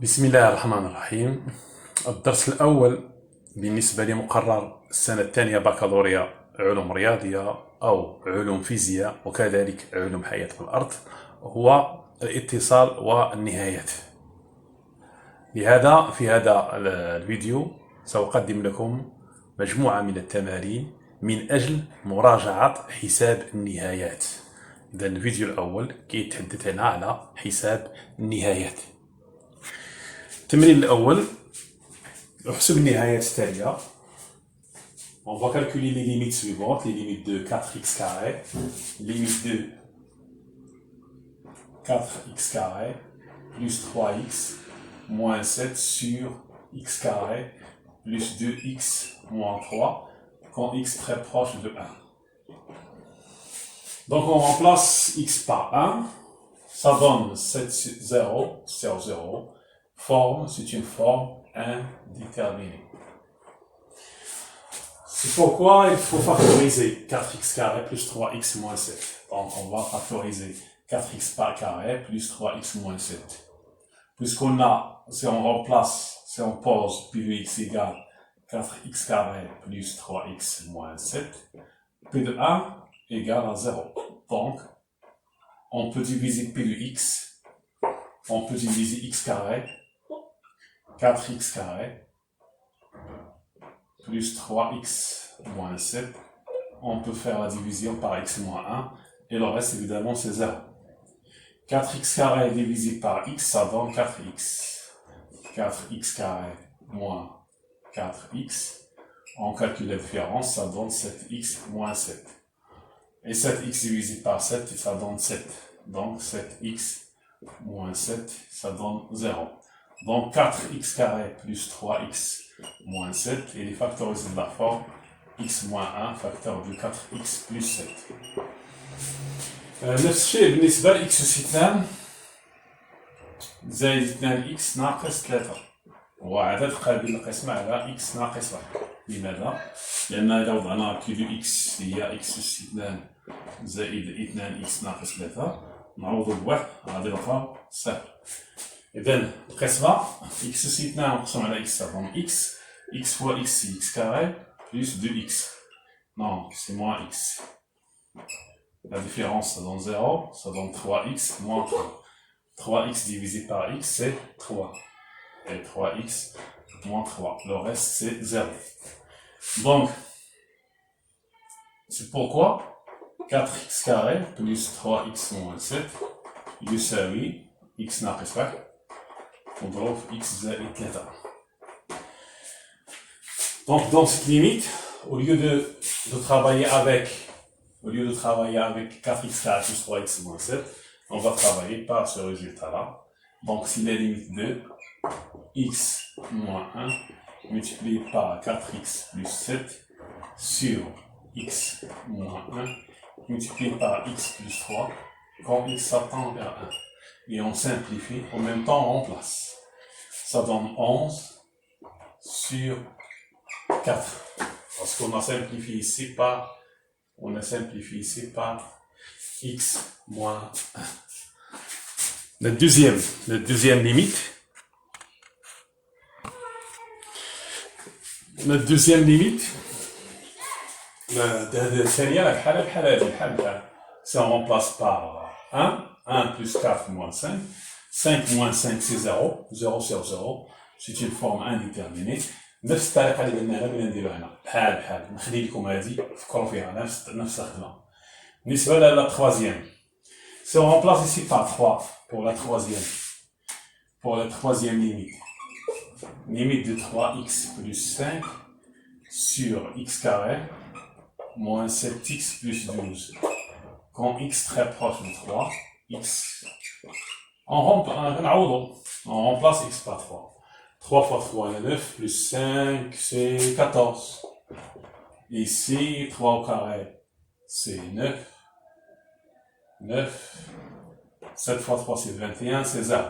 بسم الله الرحمن الرحيم. الدرس الأول بالنسبة لمقرر السنة الثانية بكالوريا علوم رياضية أو علوم فيزياء وكذلك علوم حياة الأرض هو الاتصال والنهايات. لهذا في هذا الفيديو سأقدم لكم مجموعة من التمارين من أجل مراجعة حساب النهايات. إذا الفيديو الأول كيتحدث هنا على حساب النهايات. التمرين الأول احسب النهايات التالية. On va calculer les limites suivantes, les limites de 4x carré, limite de 4x carré plus 3x moins 7 sur x carré plus 2x moins 3 quand x très proche de 1. Donc on remplace x par 1, ça donne 7, 0, 0, 0. Forme, c'est une forme indéterminée. C'est pourquoi il faut factoriser 4x carré plus 3x moins 7. Donc on va factoriser 4x par carré plus 3x moins 7. Puisqu'on a, si on remplace, si on pose P de x égale 4x carré plus 3x moins 7, P de 1 égale à 0. Donc, on peut diviser P de x, on peut diviser x carré 4x carré plus 3x moins 7, on peut faire la division par x moins 1, et le reste évidemment c'est 0. 4x carré divisé par x, ça donne 4x. 4x carré moins 4x, on calcule la différence, ça donne 7x moins 7. Et 7x divisé par 7, ça donne 7. Donc 7x moins 7, ça donne 0. Donc 4x carré plus 3x moins 7, et les factorisés de la forme x moins 1 facteur de 4x plus 7. نفس الشيء بالنسبة ل x أس 2 زائد 2x ناقص 3 هو عدد قابل للقسمة على x ناقص 1. لماذا؟ لأن إذا وضعنا كي دو x هي x أس 2 زائد 2x ناقص 3 نعوضو بواحد غادي نلقاو صفر. إذن القسمة x أس 2 نقسم على x donc x fois x c'est x carré plus 2x. Non, c'est moins x. La différence ça donne 0, ça donne 3x moins 3. 3x divisé par x c'est 3. Et 3x moins 3. Le reste c'est 0. Donc, c'est pourquoi 4x carré plus 3x moins 7 يساوي x ناقص 1 نضرب x زائد 3. Donc dans cette limite, au lieu de travailler avec 4x carré plus 3x moins 7, on va travailler par ce résultat-là. Donc si la limite de x moins 1 multiplié par 4x plus 7 sur x moins 1 multiplié par x plus 3 quand x s'attend vers 1. Et on simplifie, en même temps on remplace. Ça donne 11 sur 4. Parce qu'on a simplifié ici par x moins 1. La deuxième limite. La deuxième limite. Si on remplace par 1 plus 4 moins 5, 5 moins 5 c'est 0, 0 sur 0, c'est une forme indéterminée. نفس الطريقة اللي قلنا غير نديرو هنا بحال نخلي لكم هذه فكروا فيها نفس الخدمة. بالنسبة لا troisième, si on remplace ici par 3 pour la troisième limite de 3x plus 5 sur x carré moins 7x plus 12. Quand x très proche de 3, x, on remplace x par 3. 3 fois 3 est 9, plus 5 c'est 14. Ici, 3 au carré c'est 9. 7 fois 3 c'est 21, c'est 0.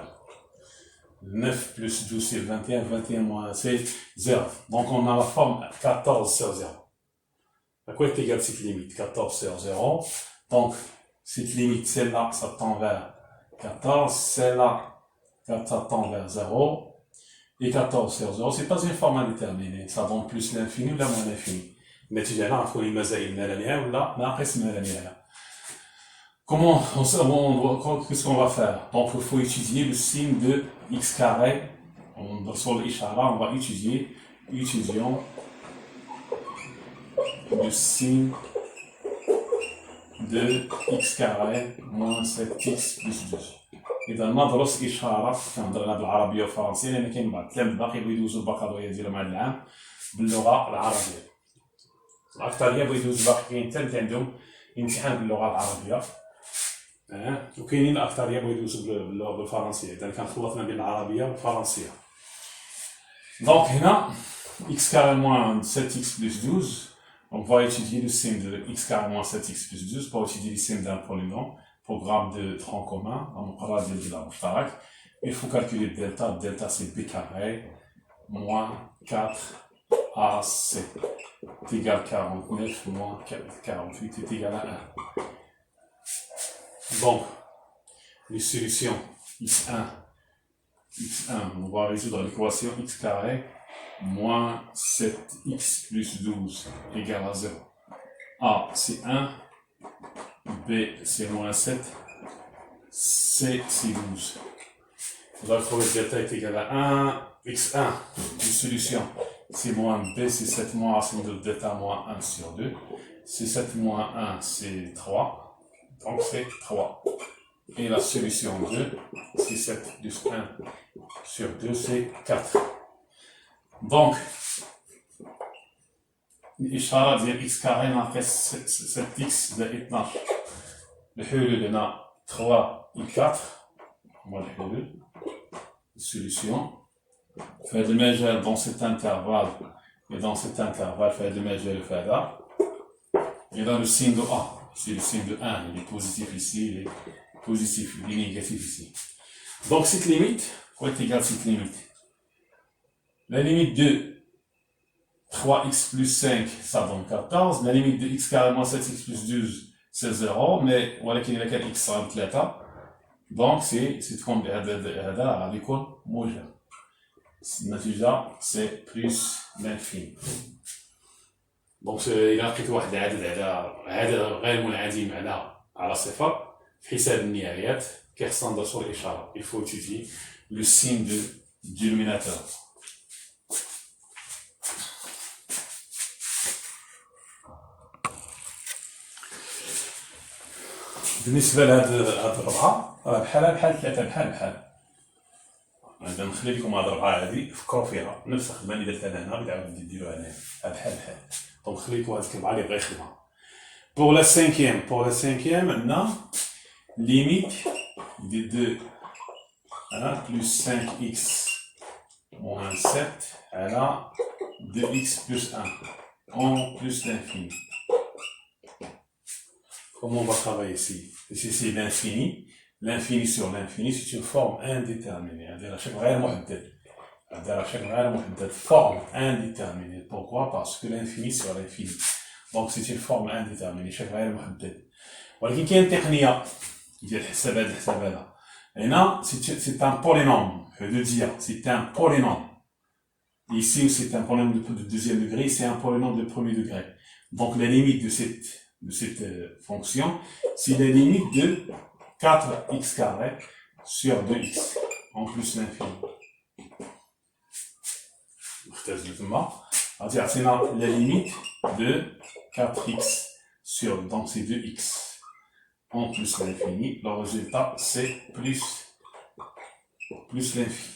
9 plus 12 c'est 21, 21 moins c'est 0. Donc on a la forme 14 sur 0. À quoi est égale cette limite? 14 sur 0. Donc cette limite, celle-là, ça tend vers 14, celle-là 4 ça tend vers 0, et 14 sur 0, c'est pas une forme indéterminée, ça donne plus l'infini ou la moins l'infini. النتيجة هنا غتكون إما زائد من لا نهاية ولا ناقص من لا نهاية. Comment, qu'est-ce qu'on va faire? Donc il faut étudier le signe de x carré. Sur l'ishara, on va étudions le signe de x carré moins 7x plus 12. إذا ندرس إشارة كنهضر بالعربية والفرنسية لأن كاين بعض التلاميذ باقي بغاو يدوزو البكالوريا ديالهم هذا العام باللغة العربية. الأكثرية بغاو يدوزو باقي كاين حتى اللي عندهم امتحان باللغة العربية. وكاينين الأكثرية بغاو يدوزو بالفرنسية، إذا كان خلطنا بين العربية والفرنسية. Donc هنا x carré moins 7x plus 12, on va étudier le signe de x carré moins 7x plus 12 pour étudier le signe d'un polynôme, programme de tronc commun, il faut calculer delta, delta c'est b carré moins 4ac est égal à 49 moins 48 est égal à 1. Donc, les solutions x1, on va résoudre l'équation x carré moins 7x plus 12 égale à 0. A c'est 1, B c'est moins 7, C c'est 12. On va trouver que delta est égal à 1, x1, une solution, c'est moins B c'est 7 moins racine de delta moins 1 sur 2, c'est 7 moins 1 c'est 3, donc c'est 3. Et la solution 2, c'est 7 plus 1 sur 2, c'est 4. Donc, الإشارة ديال x carré ناقص 7x زائد 12. الحلول هنا 3 et 4 هما الحلول السوليسيون. في هذا المجال dans cet intervalle et dans cet intervalle في هذا المجال وفي هذا. Et dans le signe de A, c'est le signe de 1, il est positif ici, il est positif, il est négatif ici. Donc cette limite, faut être égal à cette limite. La limite de 3x plus 5, ça donne 14. La limite de x carré moins 7x plus 12, c'est 0. Mais voilà qu'il y a x صار 3. Donc c'est comme هذا غادي يكون موجب. النتيجة c'est plus l'infini. Donc إلا لقيت واحد العدد هذا غير منعدم على صفر في حساب النهايات كيخصنا ندرسو الإشارة. Il faut étudier le signe du dénominateur. بالنسبة لهاد الربعة راه بحال ثلاثة بحال. غادي نخلي لكم هاد الربعة هادي فكروا فيها، نفس الخدمة اللي درتها أنا هنا غادي ديروها هنايا بحال. دونك نخلي لكم هاديك الربعة اللي بغا يخدمها. Pour la cinquième, عندنا limite de 2 plus 5x moins 7 على 2x plus 1 en plus l'infini. Comment on va travailler ici? Ici c'est l'infini. L'infini sur l'infini, c'est une forme indéterminée. Forme indéterminée. Pourquoi? Parce que l'infini sur l'infini. Donc c'est une forme indéterminée. ولكن كاين تقنية ديال حساب هاد الحساب هذا. هنا c'est un polynôme. C'est un polynôme. Ici c'est un polynôme de deuxième degré, c'est un polynôme de premier degré. Donc la limite de cette fonction, c'est la limite de 4x carré sur 2x en plus l'infini. C'est la limite de 4x sur, donc c'est 2x en plus l'infini. Le résultat c'est plus l'infini.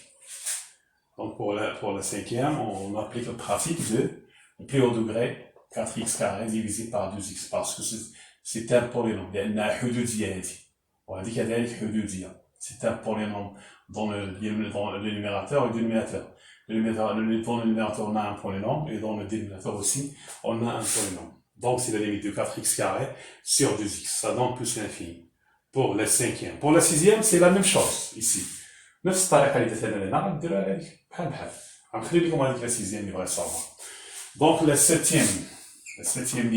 Donc pour la cinquième, on applique le principe de le plus haut degré 4x carré divisé par 2x parce que c'est un polynôme. Il y a حدودية هذه وهذه كذلك حدودية. C'est un polynôme dans le numérateur et le dénominateur. Dans le numérateur on a un polynôme et dans le dénominateur aussi on a un polynôme. Donc c'est la limite de 4x carré sur 2x. Ça donne plus l'infini. Pour la cinquième. Pour la sixième, c'est la même chose ici. نفس الطريقة اللي درتها لنا غنديروها هذيك بحال. غنخلي لكم هذيك la sixième اللي بغا يصاوبها. Donc la septième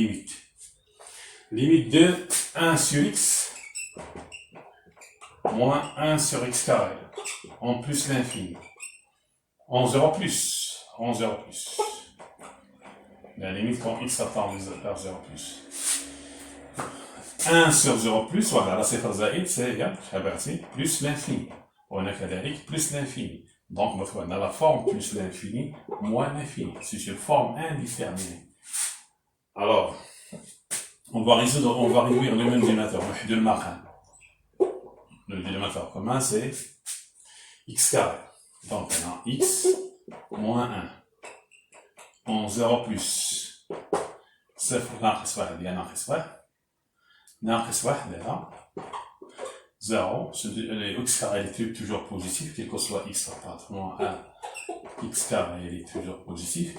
limite de 1 sur x moins 1 sur x carré, en plus l'infini. En 0 plus, en 0 plus. La limite quand x attend vers 0 plus. 1 sur 0 plus, voilà, la صفر زائد, c'est plus l'infini. On a plus l'infini. Donc, on a la forme plus l'infini, moins l'infini. C'est une forme indéterminée. Alors, on va réduire le même dénominateur, le dénominateur commun, c'est x carré. Donc, on a x moins 1. En 0 plus. صفر ناقص 1 هي ناقص 1. ناقص 1 là. 0. Le x carré est toujours positif, quel que soit x par moins 1. X carré est toujours positif.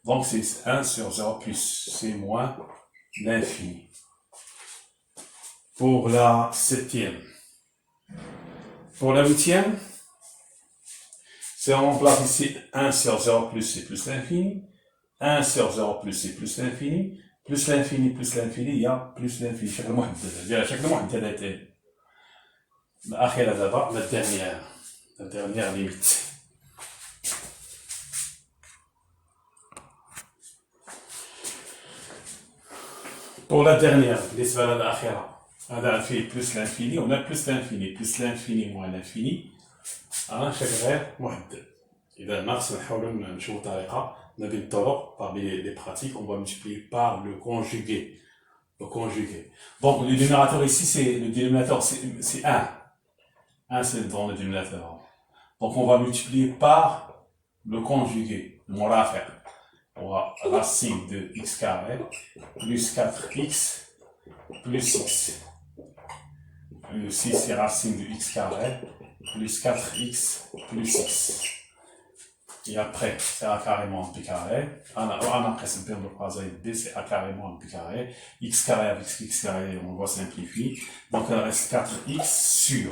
Donc, c'est 1 sur 0 plus. C'est moins l'infini. Pour la 7e. Pour la 8e, c'est on remplace ici 1 sur 0 plus, c'est plus l'infini. 1 sur 0 plus, c'est plus l'infini. Plus l'infini, il y a plus l'infini. Chaque محدد. الأخيرة دابا la dernière limite. Pour la dernière, بالنسبة للأخيرة هذا فيه plus l'infini, on a plus l'infini moins l'infini. شكل غير محدد. إذا ناقص نحاولوا نشوفوا طريقة ما بين الطرق parmi les pratiques, on va multiplier par le conjugué. Donc le dénominateur ici, c'est 1. 1 c'est dans le dénominateur. Donc on va multiplier par le conjugué, le murafi'. On va racine de x carré plus 4x plus x. Le 6 c'est racine de x carré plus 4x plus x. Et après, c'est a carré moins b carré. C'est a carré moins b carré. X carré avec x carré, on va simplifier. Donc, il reste 4x sur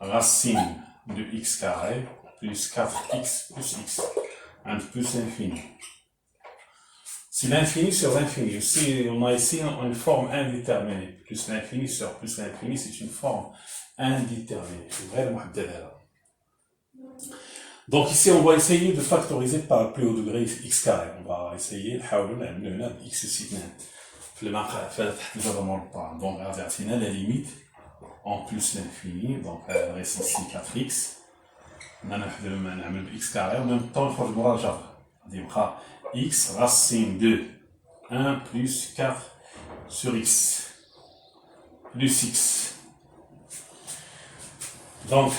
racine de x carré plus 4x plus x. Un plus infini. C'est l'infini sur l'infini. Aussi, on a ici une forme indéterminée. Plus l'infini sur plus l'infini, c'est une forme indéterminée. C'est vrai, donc ici, on va essayer de factoriser par le plus haut degré x carré. On va essayer de faire x aussi. Donc, on a la limite en plus l'infini. Donc, il reste ici 4x. On a x carré. En même temps, il faut le x racine de 1 plus 4 sur x plus x. Donc,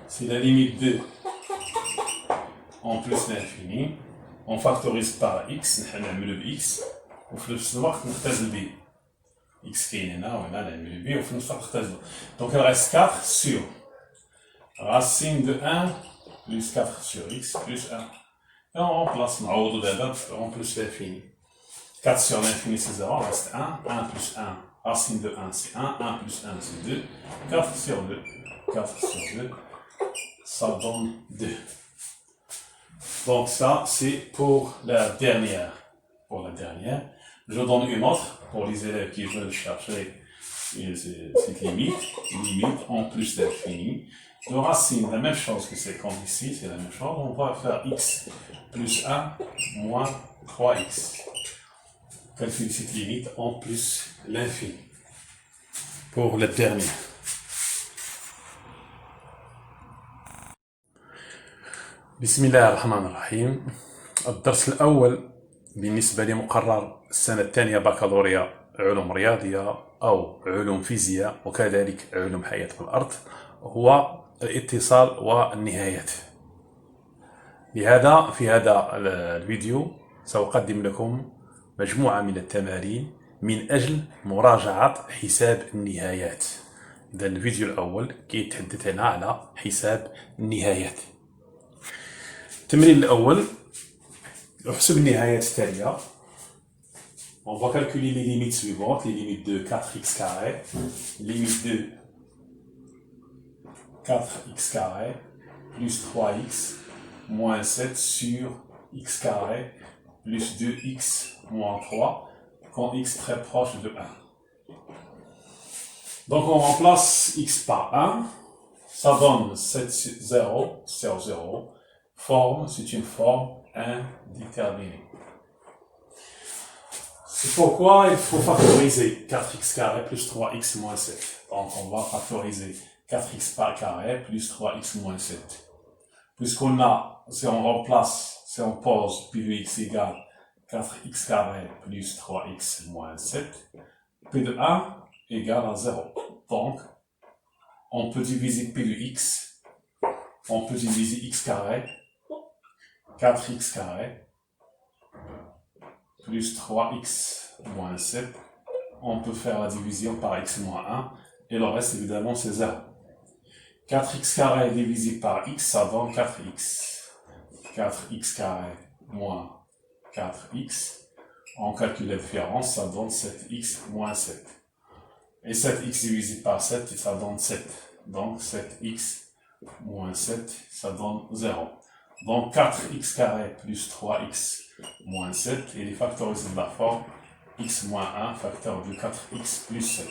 c'est la limite de en plus l'infini. On factorise par x, on a le x, ou في نفس الوقت نختزل b. x كاين هنا وهنا نعمل b وفي نفس الوقت نختزلو. Donc il reste 4 sur racine de 1 plus 4 sur x plus 1. Et on remplace نعوضو دابا en plus l'infini. 4 sur l'infini c'est 0, il reste 1. 1 plus 1, racine de 1 c'est 1. 1 plus 1 c'est 2. 4 sur 2. 4 sur 2. Ça donne 2. Donc ça, c'est pour la dernière. Je donne une autre pour les élèves qui veulent chercher cette limite en plus d'infini. De racine, la même chose que c'est comme ici, c'est la même chose. On va faire x plus 1 moins 3x. Calculer cette limite en plus l'infini. Pour la dernière. بسم الله الرحمن الرحيم. الدرس الأول بالنسبة لمقرر السنة الثانية بكالوريا علوم رياضية أو علوم فيزياء وكذلك علوم حياة في الأرض هو الاتصال والنهايات. لهذا في هذا الفيديو سأقدم لكم مجموعة من التمارين من أجل مراجعة حساب النهايات. إذا الفيديو الأول كيتحدث هنا على حساب النهايات. التمرين الأول احسب النهايات التالية. On va calculer les limites suivantes, les limites de 4x carré, limite de 4x carré plus 3x moins 7 sur x carré plus 2x moins 3 quand x très proche de 1. Donc on remplace x par 1, ça donne 7, 0, 0, 0. Forme, c'est une forme indéterminée. C'est pourquoi il faut factoriser 4x carré plus 3x moins 7. Donc on va factoriser 4x par carré plus 3x moins 7. Puisqu'on a, si on remplace, si on pose P de x égale 4x carré plus 3x moins 7, P de 1 égale à 0. Donc, on peut diviser P de x, on peut diviser x carré, 4x carré, plus 3x moins 7. On peut faire la division par x moins 1, et le reste, évidemment, c'est 0. 4x carré divisé par x, ça donne 4x. 4x carré moins 4x. On calcule la différence, ça donne 7x moins 7. Et 7x divisé par 7, ça donne 7. Donc 7x moins 7, ça donne 0. Donc 4x carré plus 3x moins 7, et les factoriser de la forme x moins 1 facteur de 4x plus 7.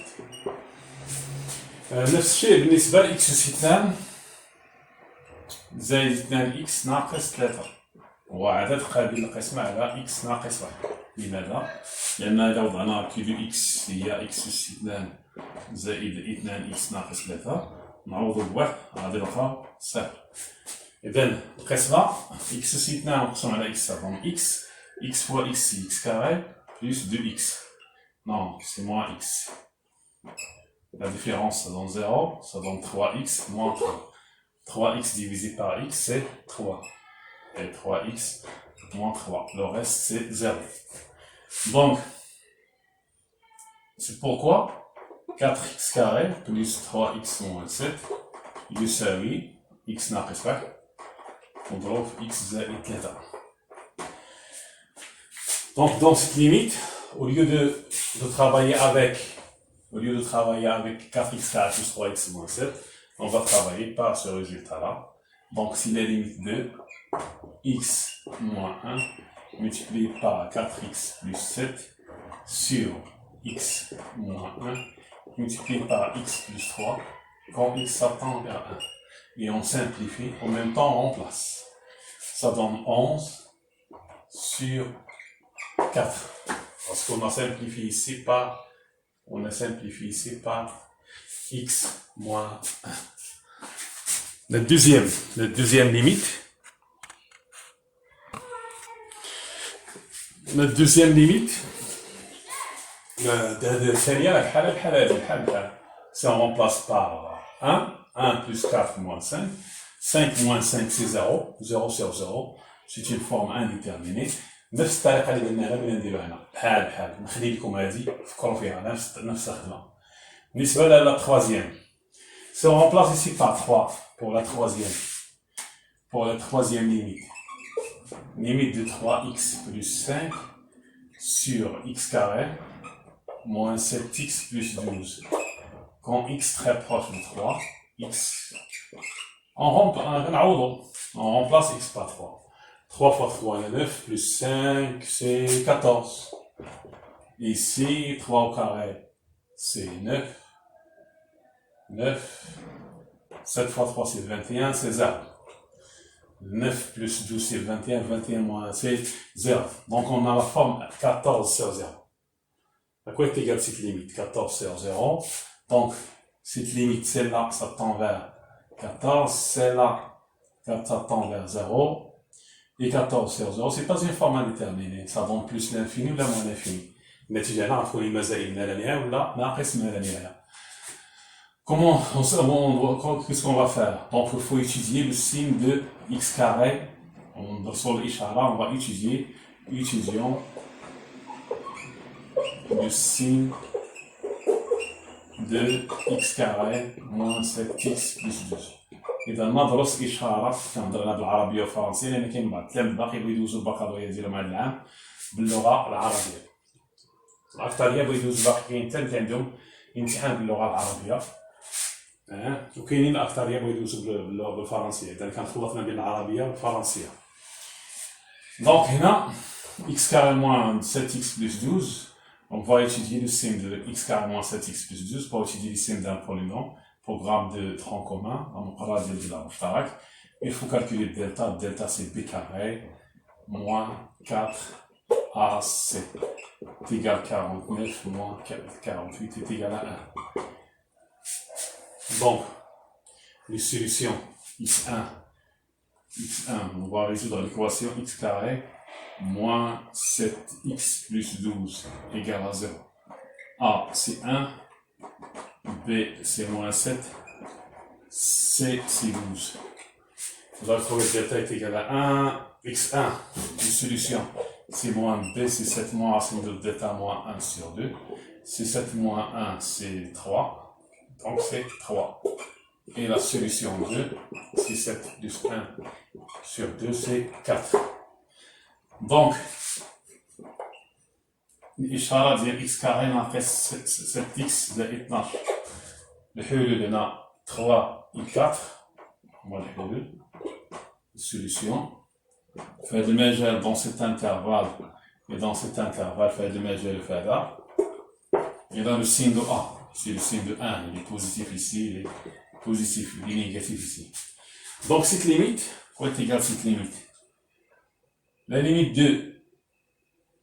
نفس الشيء بالنسبة ل x أس 2 زائد 2x ناقص 3. هو عدد قابل للقسمة على x ناقص 1. لماذا؟ لأن إذا وضعنا كي دو x هي x أس 2 زائد 2x ناقص 3 نعوضو بواحد غادي نلقاو صفر. إذا القسمة x أس 2 مقسوم على x دونك x fois x c'est x carré plus 2x. Non, c'est moins x. La différence, ça donne 0, ça donne 3x moins 3. 3x divisé par x, c'est 3. Et 3x moins 3. Le reste, c'est 0. Donc, c'est pourquoi 4x carré plus 3x moins 7 يساوي x ناقص 1 ونضرب x زائد 3. Donc, dans cette limite, au lieu de travailler avec 4x carré plus 3x moins 7, on va travailler par ce résultat-là. Donc, si la limite de x moins 1 multiplié par 4x plus 7 sur x moins 1 multiplié par x plus 3, quand x s'attend vers 1. Et on simplifie, en même temps on remplace. Ça donne 11 sur 4. Parce qu'on a simplifié ici par x moins 1. La deuxième limite. La deuxième limite. Si on remplace par 1 plus 4 moins 5. 5 moins 5 c'est 0. 0 sur 0. C'est une forme indéterminée. نفس الطريقة اللي قلناها بغينا نديروها هنا بحال نخلي لكم هذه فكروا فيها نفس الخدمة. بالنسبة لا troisième, si on remplace ici par 3 pour la troisième limite de 3x plus 5 sur x carré moins 7x plus 12. Quand x très proche de 3, x on remplace x par 3. 3 fois 3, il y a 9, plus 5, c'est 14. Ici, 3 au carré, c'est 9. 9. 7 fois 3, c'est 21, c'est 0. 9 plus 12, c'est 21. 21 moins 1, c'est 0. Donc, on a la forme 14 sur 0. À quoi est égale cette limite? 14 sur 0. Donc, cette limite, celle-là, ça tend vers 14. Celle-là, ça tend vers 0. Et 14 sur 0, c'est pas une forme indéterminée. Ça donne plus l'infini ou la moins l'infini. النتيجة هنا غتكون إما زائد من لا نهاية ولا ناقص من لا نهاية. Qu'est-ce qu'on va faire? Donc, il faut étudier le signe de x carré. Sur l'ishara, on va étudions le signe de x carré moins 7x plus 12. إذا ندرس إشارة كنهضر بالعربية والفرنسية لأن كاين بعض التلاميذ باقي بغاو يدوزو البكالوريا ديالهم هذا العام باللغة العربية. الأكثرية بغاو يدوزو باقي كاين حتى اللي عندهم امتحان باللغة العربية. وكاينين الأكثرية بغاو يدوزو بالفرنسية. إذا كنخلط ما بين العربية والفرنسية. دونك هنا x carré moins 7x plus 12 On va étudier le signe de x carré moins 7x plus 12 pour étudier le signe d'un polynôme, programme de tronc commun, il faut calculer delta. Delta c'est b carré moins 4ac est égal à 49 moins 48 est égal à 1. Donc, les solutions x1, on va résoudre l'équation x carré moins 7x plus 12 égale à 0. A, c'est 1. B, c'est moins 7. C, c'est 12. On va trouver que delta est égal à 1. x1, une solution, c'est moins B, c'est 7 moins racine de delta moins 1 sur 2. C'est 7 moins 1, c'est 3. Donc c'est 3. Et la solution 2, c'est 7 plus 1 sur 2, c'est 4. Donc, الإشارة ديال إكس كاري ناقص 7x زائد 12. الحلول هنا 3 et 4 هما الحلول السوليسيون. في هذا المجال dans cet intervalle et dans cet intervalle في هذا المجال في هذا. Et dans le signe de A, c'est le signe de 1, il est positif ici, il est positif, il est négatif ici. Donc cette limite, quoi est égale à cette limite? La limite de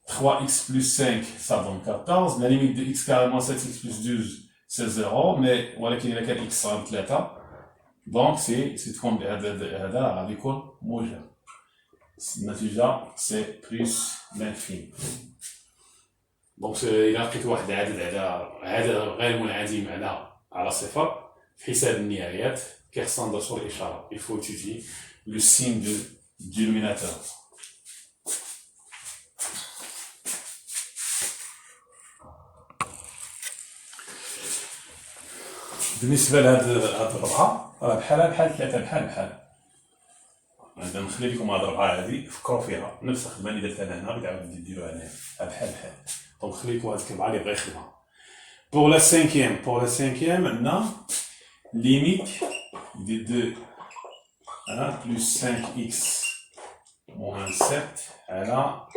3x plus 5, ça donne 14. La limite de x carré moins 7x plus 12, c'est 0. Mais voilà qu'il y a 4x صار 3. Donc c'est تكون هذا غادي يكون موجب. النتيجة c'est plus l'infini. Donc إلا لقيت واحد العدد على غير منعدم على صفر في حساب النهايات كيخصنا ندرسو الإشارة. Il faut étudier le signe du dénominateur. بالنسبة لهاد الربعة راه بحال 3 بحال أنا نخلي لكم هاد الربعة هادي فكروا فيها نفس الخدمة اللي درتها أنا هنا بتعاودو ديروها هنايا بحال دونك نخلي لكم هاد الربعة اللي بغا يخدمها. Pour la cinquième عندنا limite de 2 plus 5x moins 7 على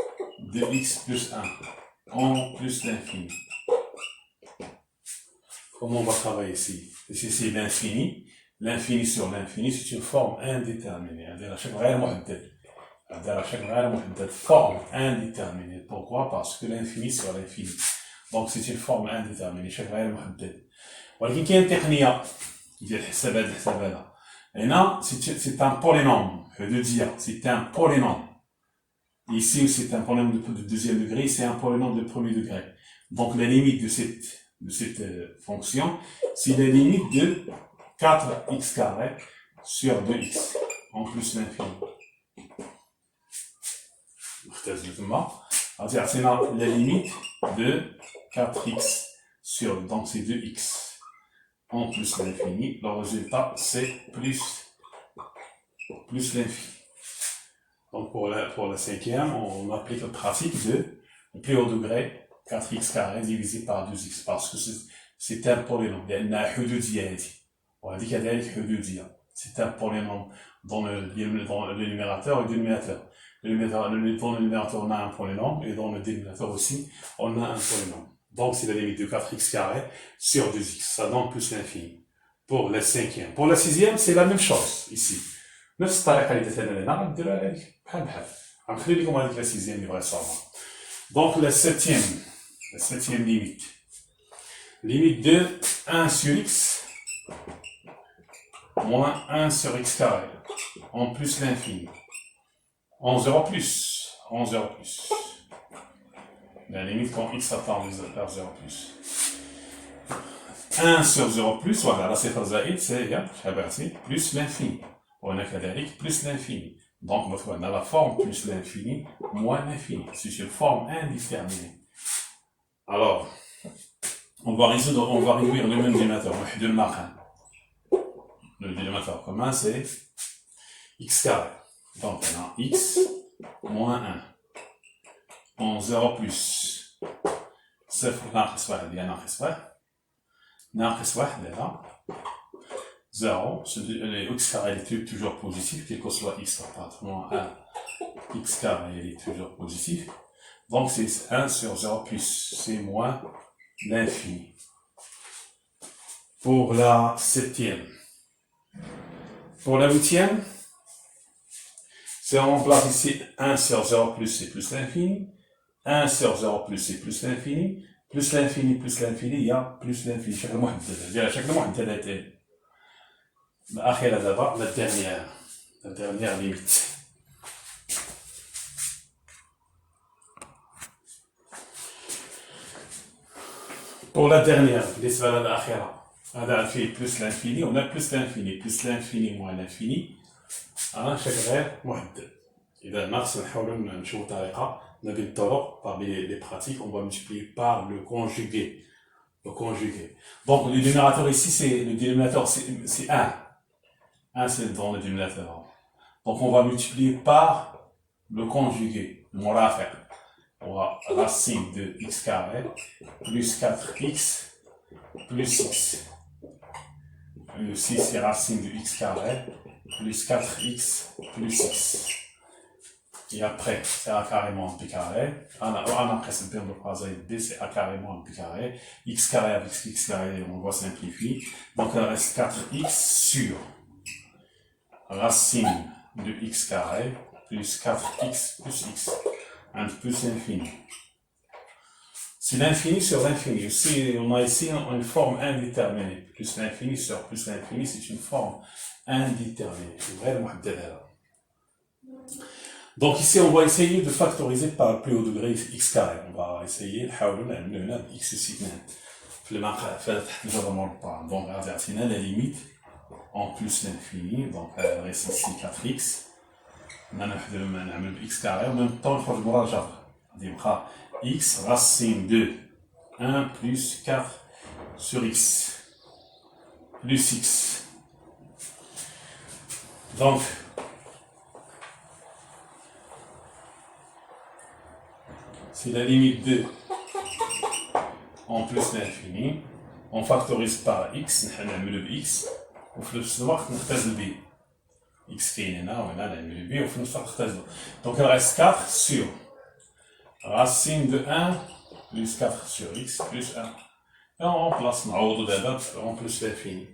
2x plus 1 en plus l'infini. Comment on va travailler ici? Ici, c'est l'infini. L'infini sur l'infini, c'est une forme indéterminée. Forme indéterminée. Pourquoi? Parce que l'infini sur l'infini. Donc, c'est une forme indéterminée. ولكن كاين تقنية ديال الحساب هذا. هنا c'est un polynôme. C'est un polynôme. Ici, c'est un polynôme de deuxième degré. C'est un polynôme de premier degré. Donc, la limite de cette fonction, c'est la limite de 4x carré sur 2x, en plus l'infini. C'est la limite de 4x sur, donc c'est 2x, en plus l'infini. Le résultat, c'est plus l'infini. Donc pour la cinquième, on applique le principe de plus haut degré, 4x carré divisé par 2x parce que c'est un polynôme. Il y a une حدودية هذه وهذه كذلك حدودية. C'est un polynôme dans le numérateur et le dénominateur. Dans le numérateur, on a un polynôme et dans le dénominateur aussi, on a un polynôme. Donc c'est la limite de 4x carré sur 2x. Ça donne plus l'infini. Pour la cinquième. Pour la sixième, c'est la même chose ici. نفس الطريقة اللي درتها لنا غنديروها عليك بحال. غنخلي لكم هذيك la sixième اللي بغا يصاوبها. Donc la septième limite. Limite de 1 sur x moins 1 sur x carré en plus l'infini. En 0 plus. La limite quand x attend vers 0 plus. 1 sur 0 plus, voilà, la صفر زائد c'est plus l'infini. On a كذلك plus l'infini. Donc, on a la forme plus l'infini moins l'infini. C'est une forme indéterminée. Alors, on va réduire le même dénominateur. Le dénominateur commun, c'est x carré. Donc, on a x moins 1. En 0 plus. صفر ناقص 1 هي ناقص 1 هنا. 0, le x carré est toujours positif, quel que soit x, moins 1, x carré est toujours positif. Donc c'est 1 sur 0 plus c moins l'infini. Pour la septième. Pour la huitième, si on remplace ici 1 sur 0 plus c plus l'infini, 1 sur 0 plus c plus l'infini, plus l'infini, il y a plus l'infini. شكل محدد. شكل محدد. الأخيرة d'abord, la dernière limite. Pour la dernière, بالنسبة للأخيرة, هذا فيه plus l'infini, on a plus l'infini moins l'infini. أنا شكل غير محدد. إذا ناقص نحاولوا نشوفوا طريقة ما بين الطرق parmi les pratiques, on va multiplier par le conjugué. Donc le dénominateur ici, c'est 1. 1 c'est dans le dénominateur. Donc on va multiplier par le conjugué, le murafi'. On va racine de x carré plus 4x plus x. Le 6 c'est racine de x carré plus 4x plus x. Et après, c'est a carrément en pi carré. C'est a carrément en pi carré. X carré avec x carré, on va simplifier. Donc, il reste 4x sur racine de x carré plus 4x plus x. Un plus l'infini. C'est l'infini sur l'infini. Aussi, on a ici une forme indéterminée. Plus l'infini sur plus l'infini, c'est une forme indéterminée. C'est vrai, donc ici, on va essayer de factoriser par le plus haut degré x carré. On va essayer de x aussi. Donc, la limite en plus l'infini. Donc, reste ici 4x. On a x carré. En même temps, il faut le muraja. X racine de 1 plus 4 sur x plus x. Donc, c'est la limite de en plus l'infini. On factorise par x, on a le x, ou في نفس الوقت نختزل b. x كاين هنا وهنا نعمل b وفي نفس الوقت نختزلو. Donc il reste 4 sur racine de 1 plus 4 sur x plus 1. Et on remplace, نعوضو دابا en plus l'infini.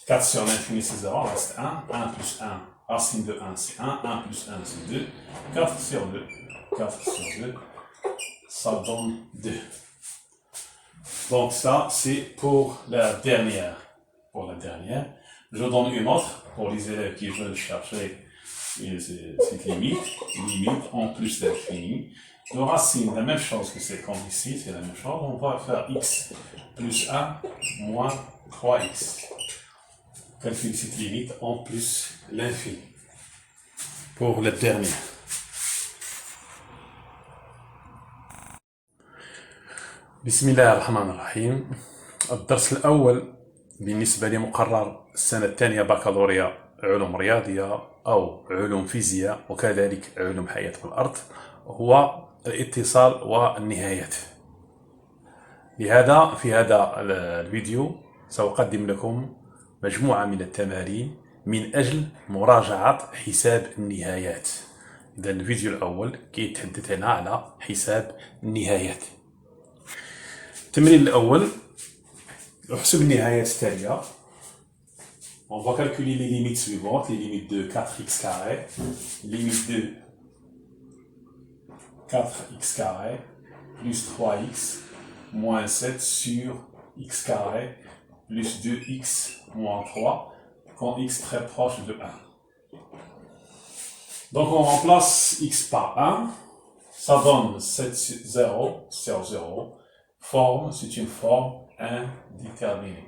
4 sur l'infini c'est 0, il reste 1, 1 plus 1, racine de 1 c'est 1, 1 plus 1 c'est 2, 4 sur 2, 4 sur 2. Ça donne 2. Donc ça, c'est pour la dernière. Je donne une autre pour les élèves qui veulent chercher cette limite en plus l'infini. Le racine, la même chose que c'est comme ici, c'est la même chose. On va faire x plus 1 moins 3x. Calcule cette limite en plus l'infini. Pour la dernière. بسم الله الرحمن الرحيم. الدرس الأول بالنسبة لمقرر السنة الثانية بكالوريا علوم رياضية أو علوم فيزياء وكذلك علوم حياة الأرض هو الاتصال والنهايات. لهذا في هذا الفيديو سأقدم لكم مجموعة من التمارين من أجل مراجعة حساب النهايات. إذا الفيديو الأول كيتحدث هنا على حساب النهايات. التمرين الأول احسب النهايات التالية. On va calculer les limites suivantes, les limites de 4x carré, limite de 4x carré plus 3x moins 7 sur x carré plus 2x moins 3 quand x très proche de 1. Donc on remplace x par 1, ça donne 7 0 sur 0. Forme, c'est une forme indéterminée.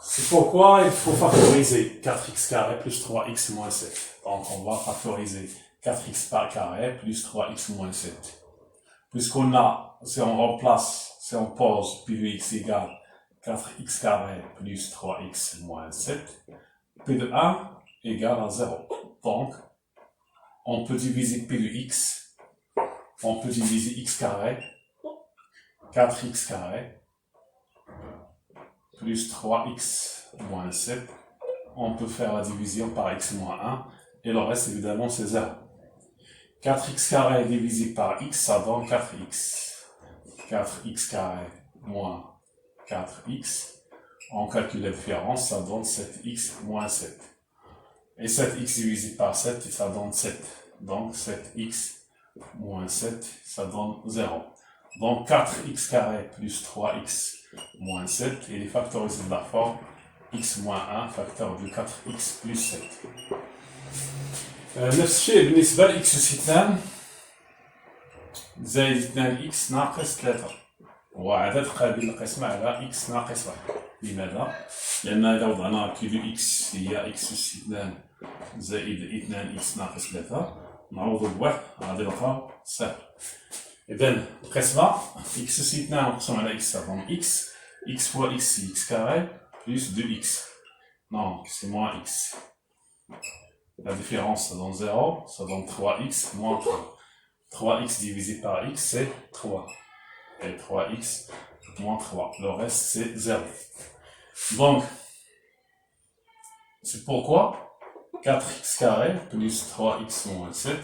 C'est pourquoi il faut factoriser 4x carré plus 3x moins 7. Donc on va factoriser 4x par carré plus 3x moins 7. Puisqu'on a, si on remplace, si on pose P de x égale 4x carré plus 3x moins 7, P de 1 égale à 0. Donc, on peut diviser P de x, on peut diviser x carré, 4x carré, plus 3x moins 7, on peut faire la division par x moins 1, et le reste évidemment c'est 0. 4x carré divisé par x, ça donne 4x. 4x carré moins 4x. On calcule la différence, ça donne 7x moins 7. Et 7x divisé par 7, ça donne 7. Donc 7x moins 7, ça donne 0. Donc 4x carré plus 3x moins 7, il est factorisé de la forme x moins 1, facteur de 4x plus 7. نفس الشيء بالنسبة ل x أس 2 زائد 2x ناقص 3 هو عدد قابل للقسمة على x ناقص 1. لماذا؟ لأن إذا وضعنا q دو x هي x أس 2 زائد 2x ناقص 3 نعوضو بواحد غادي نلقاو صفر. إذا القسمة x أس 2 مقسوم على x ça donne x fois x c'est x carré plus 2x. Non, c'est moins x. La différence, ça donne 0, ça donne 3x moins 3. 3x divisé par x, c'est 3. Et 3x moins 3. Le reste, c'est 0. Donc, c'est pourquoi 4x carré plus 3x moins 7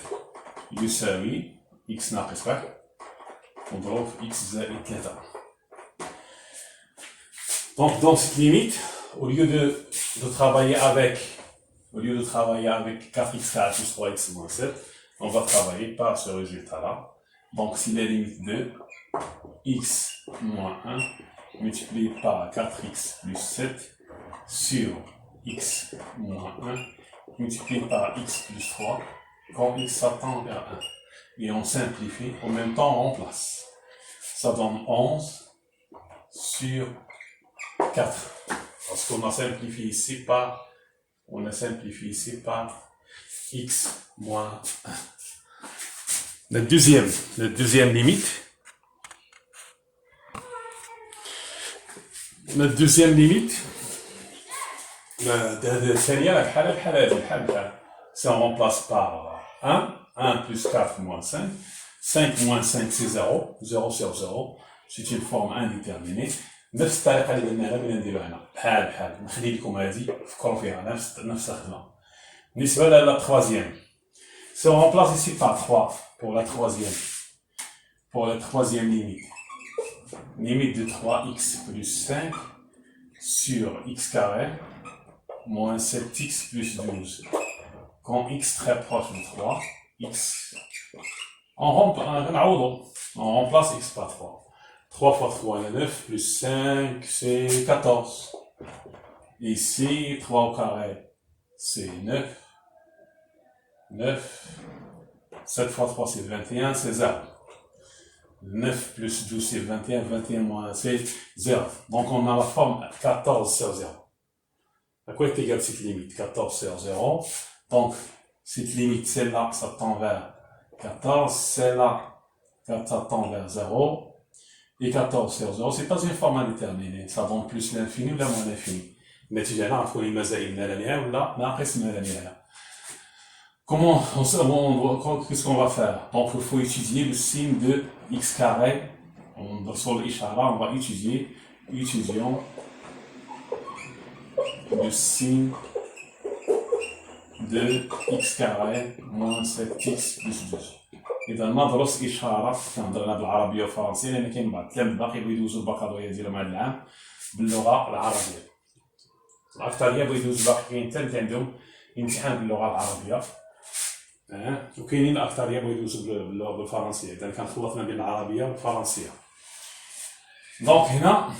يساوي x ناقص 1 نضرب x زائد 3. Donc, dans cette limite, au lieu de travailler avec 4x carré plus 3x moins 7, on va travailler par ce résultat-là. Donc, si la limite de x moins 1 multiplié par 4x plus 7 sur x moins 1 multiplié par x plus 3, quand x s'attend vers 1. Et on simplifie, en même temps on remplace. Ça donne 11 sur 4. Parce qu'on a simplifié ici par x moins 1. La deuxième limite. Si on remplace par 1 plus 4 moins 5, 5 moins 5 c'est 0, 0 sur 0, c'est une forme indéterminée. نفس الطريقه اللي درنا غير بغينا نديرو هنا بحال نخلي لكم هذه فكروا فيها نفس الخدمه. بالنسبه لا troisième, si on remplace ici par 3 pour la troisième limite de 3x plus 5 sur x carré moins 7x plus 12. Quand x très proche de 3, on remplace x par 3. 3 fois 3 est 9, plus 5, c'est 14. Ici, 3 au carré, c'est 9. 7 fois 3, c'est 21, c'est 0. 9 plus 12, c'est 21. 21 moins, c'est 0. Donc, on a la forme 14 sur 0. À quoi est égale cette limite? 14 sur 0. Donc, cette limite, celle-là, ça tend vers 14. Celle-là, ça tend vers 0. Et 14 sur 0, c'est pas une forme indéterminée. Ça donne plus l'infini ou moins l'infini. النتيجة هنا غتكون إما زائد من النهاية ولا ناقص من النهاية. Qu'est-ce qu'on va faire? Donc, il faut étudier le signe de x carré. Sur l'ishara, on va étudions le signe de x carré moins 7x plus 12. إذا ندرس إشارة كنهضر هنا بالعربية والفرنسية لأن كاين بعض التلاميذ باقي بغاو يدوزو البكالوريا ديالهم هذا العام باللغة العربية. الأكثرية بغاو يدوزو باقي كاين حتى اللي عندهم امتحان باللغة العربية. وكاينين الأكثرية بغاو يدوزو بالفرنسية. إذا كنخلط ما بين العربية والفرنسية. دونك هنا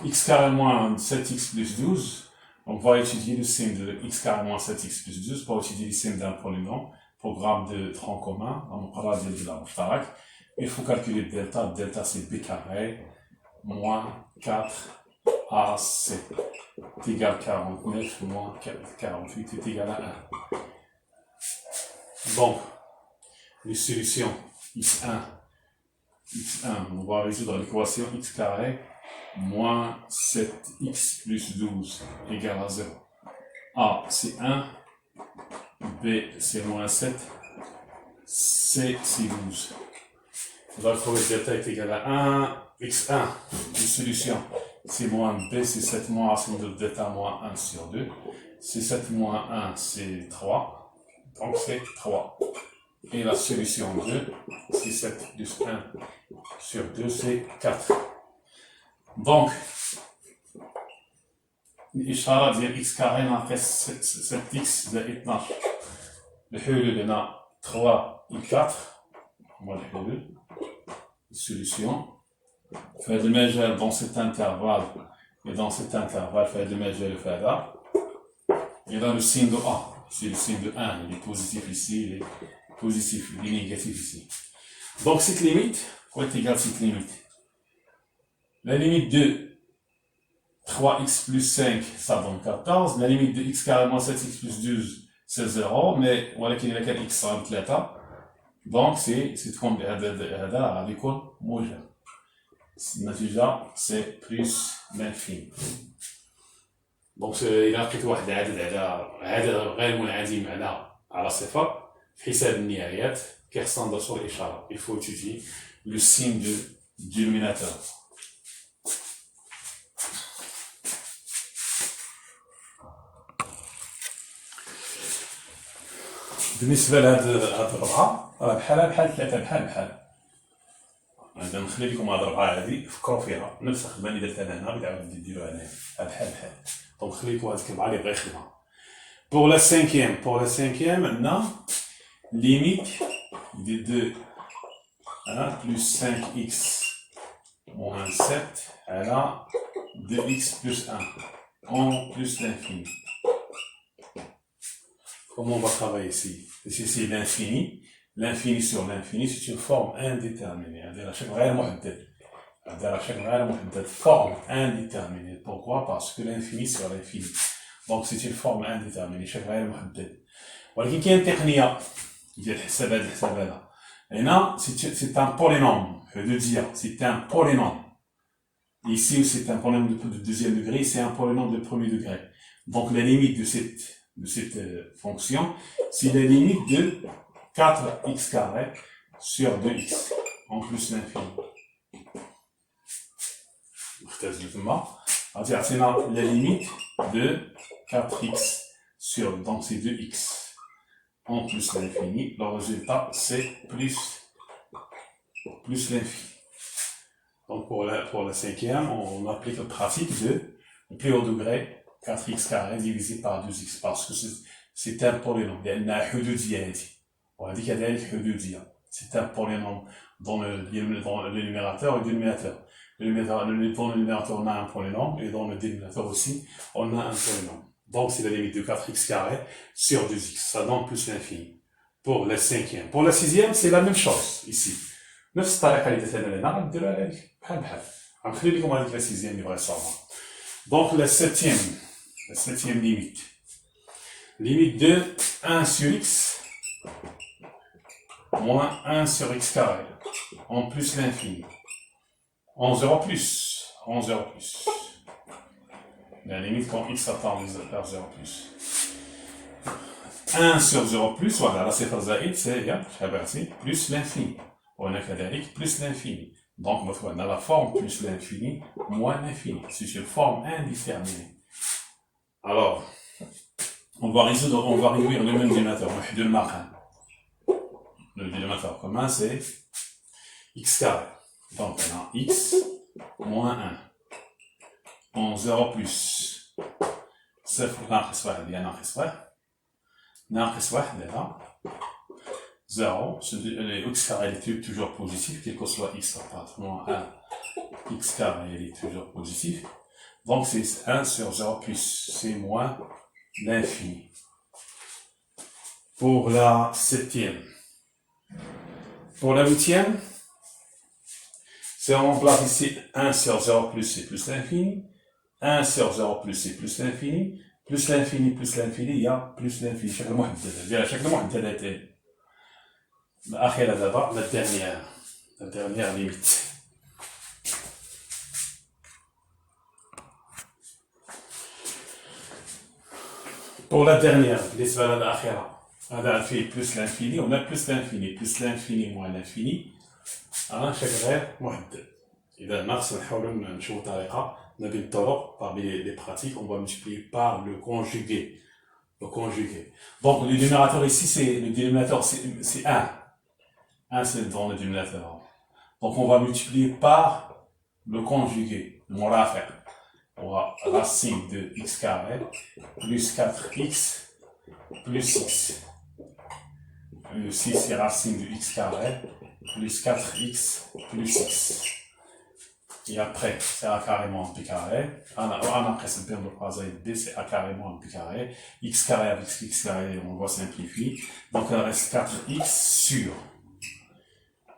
x carré moins 7x plus 12. On va étudier le signe de x carré moins 7x plus 12 pour étudier le signe d'un polynôme. Programme de tronc commun, il faut calculer delta. Delta c'est b carré moins 4ac est égal à 49 moins 48 est égal à 1. Donc, les solutions x1, on va résoudre l'équation x carré moins 7x plus 12 égale à 0. A c'est 1. B c'est moins 7, C c'est 12. On va trouver que delta est égal à 1, x1, une solution, c'est moins B, c'est 7 moins racine de delta moins 1 sur 2, c'est 7 moins 1, c'est 3, donc c'est 3. Et la solution 2, c'est 7 plus 1 sur 2, c'est 4. Donc, الإشارة ديال إكس كاري ناقص 7 إكس زائد 12. الحلول هنا 3 et 4. هما الحلول. السوليسيون. في هذا المجال dans cet intervalle et dans cet intervalle في هذا المجال وفي هذا. Et dans le signe de A, c'est le signe de 1, il est positif ici, il est positif, il est négatif ici. Donc cette limite, quoi est égale cette limite? La limite de 3x plus 5, ça donne 14. La limite de x carré moins 7x plus 12, c'est 0. Mais voilà qu'il y a la x sur 3. Donc c'est comme هذا يكون موجب. النتيجة c'est plus l'infini. دونك إلا لقيت واحد العدد على غير منعدم على صفر في حساب النهايات كيخصنا ندرسو الإشارة. Il faut étudier le signe de dénominateur. بالنسبة لهاد الربعة راه بحال ثلاثة بحال. أنا نخلي لكم هاد الربعة هادي فكروا فيها نفس الخدمة اللي درت أنا هنا بتعاود ديروها هنايا بحال. Donc, pour la cinquième, maintenant, limite de 2 plus 5x moins 7 à 2x plus 1 en plus l'infini. Comment on va travailler ici? Ici, c'est l'infini. L'infini sur l'infini, c'est une forme indéterminée. Forme indéterminée. Pourquoi? Parce que l'infini sur l'infini. Donc c'est une forme indéterminée. ولكن كاين تقنية ديال الحساب هذا. هنا c'est un polynôme. Je veux dire, c'est un polynôme. Ici c'est un polynôme de deuxième degré, ici c'est un polynôme de premier degré. Donc la limite de cette fonction, c'est la limite de 4x carré sur 2x en plus l'infini. C'est-à-dire la limite de 4x sur, donc c'est 2x en plus l'infini. Le résultat c'est plus l'infini. Donc pour la cinquième, on applique la pratique de le plus haut degré 4x carré divisé par 2x parce que c'est un polynôme. Il y a une وهذه كذلك حدودية. C'est un polynôme dans le numérateur et le dénominateur. Dans le numérateur, on a un polynôme et dans le dénominateur aussi, on a un polynôme. Donc, c'est la limite de 4x carré sur 2x. Ça donne plus l'infini. Pour la cinquième. Pour la sixième, c'est la même chose ici. نفس الطريقة اللي درتها لنا غنديروها لهاديك بحال. غنخلي لكم هذيك la sixième اللي بغا يصاوبها. Donc, la septième limite. Limite de 1 sur x moins 1 sur x carré, en plus l'infini. En 0 plus. La limite quand x attend vers 0 plus. 1 sur 0 plus, voilà, la صفر زائد c'est plus l'infini. On a كذلك plus l'infini. Donc on a la forme plus l'infini moins l'infini. C'est une forme indéterminée. Alors, on va réduire le même dénominateur. Le dénominateur commun, c'est x carré. Donc, on a x moins 1. En 0 plus. صفر ناقص 1 هي ناقص 1. ناقص 1 هنا. 0. Le x carré est toujours positif, quel que soit x appartenant moins 1. X carré est toujours positif. Donc, c'est 1 sur 0 plus. C'est moins l'infini. Pour la septième. Pour la huitième, c'est on remplace ici 1 sur 0 plus, c'est plus l'infini. 1 sur 0 plus, c'est plus l'infini. Plus l'infini, il y a plus l'infini. شكل محدد. الأخيرة دابا la dernière limite. Pour la dernière, بالنسبة للأخيرة. هذا فيه بلس لانفيني وهنا بلس لانفيني موان لانفيني شكل غير محدد. إذا ناقص نحاولو نشوفو طريقة ما بين الطرق parmi les pratiques on va multiplier par le conjugué le conjugué. Donc le dénominateur ici, c'est le dénominateur, c'est 1. 1 c'est dans le dénominateur. Donc on va multiplier par le conjugué, le murafi'. On va racine de x carré plus 4x plus x. Le 6 c'est racine de x carré plus 4x plus x. Et après, c'est a carré moins b carré. Après, c'est le b, c'est a carré moins b carré. X carré avec x carré, on va simplifier. Donc, il reste 4x sur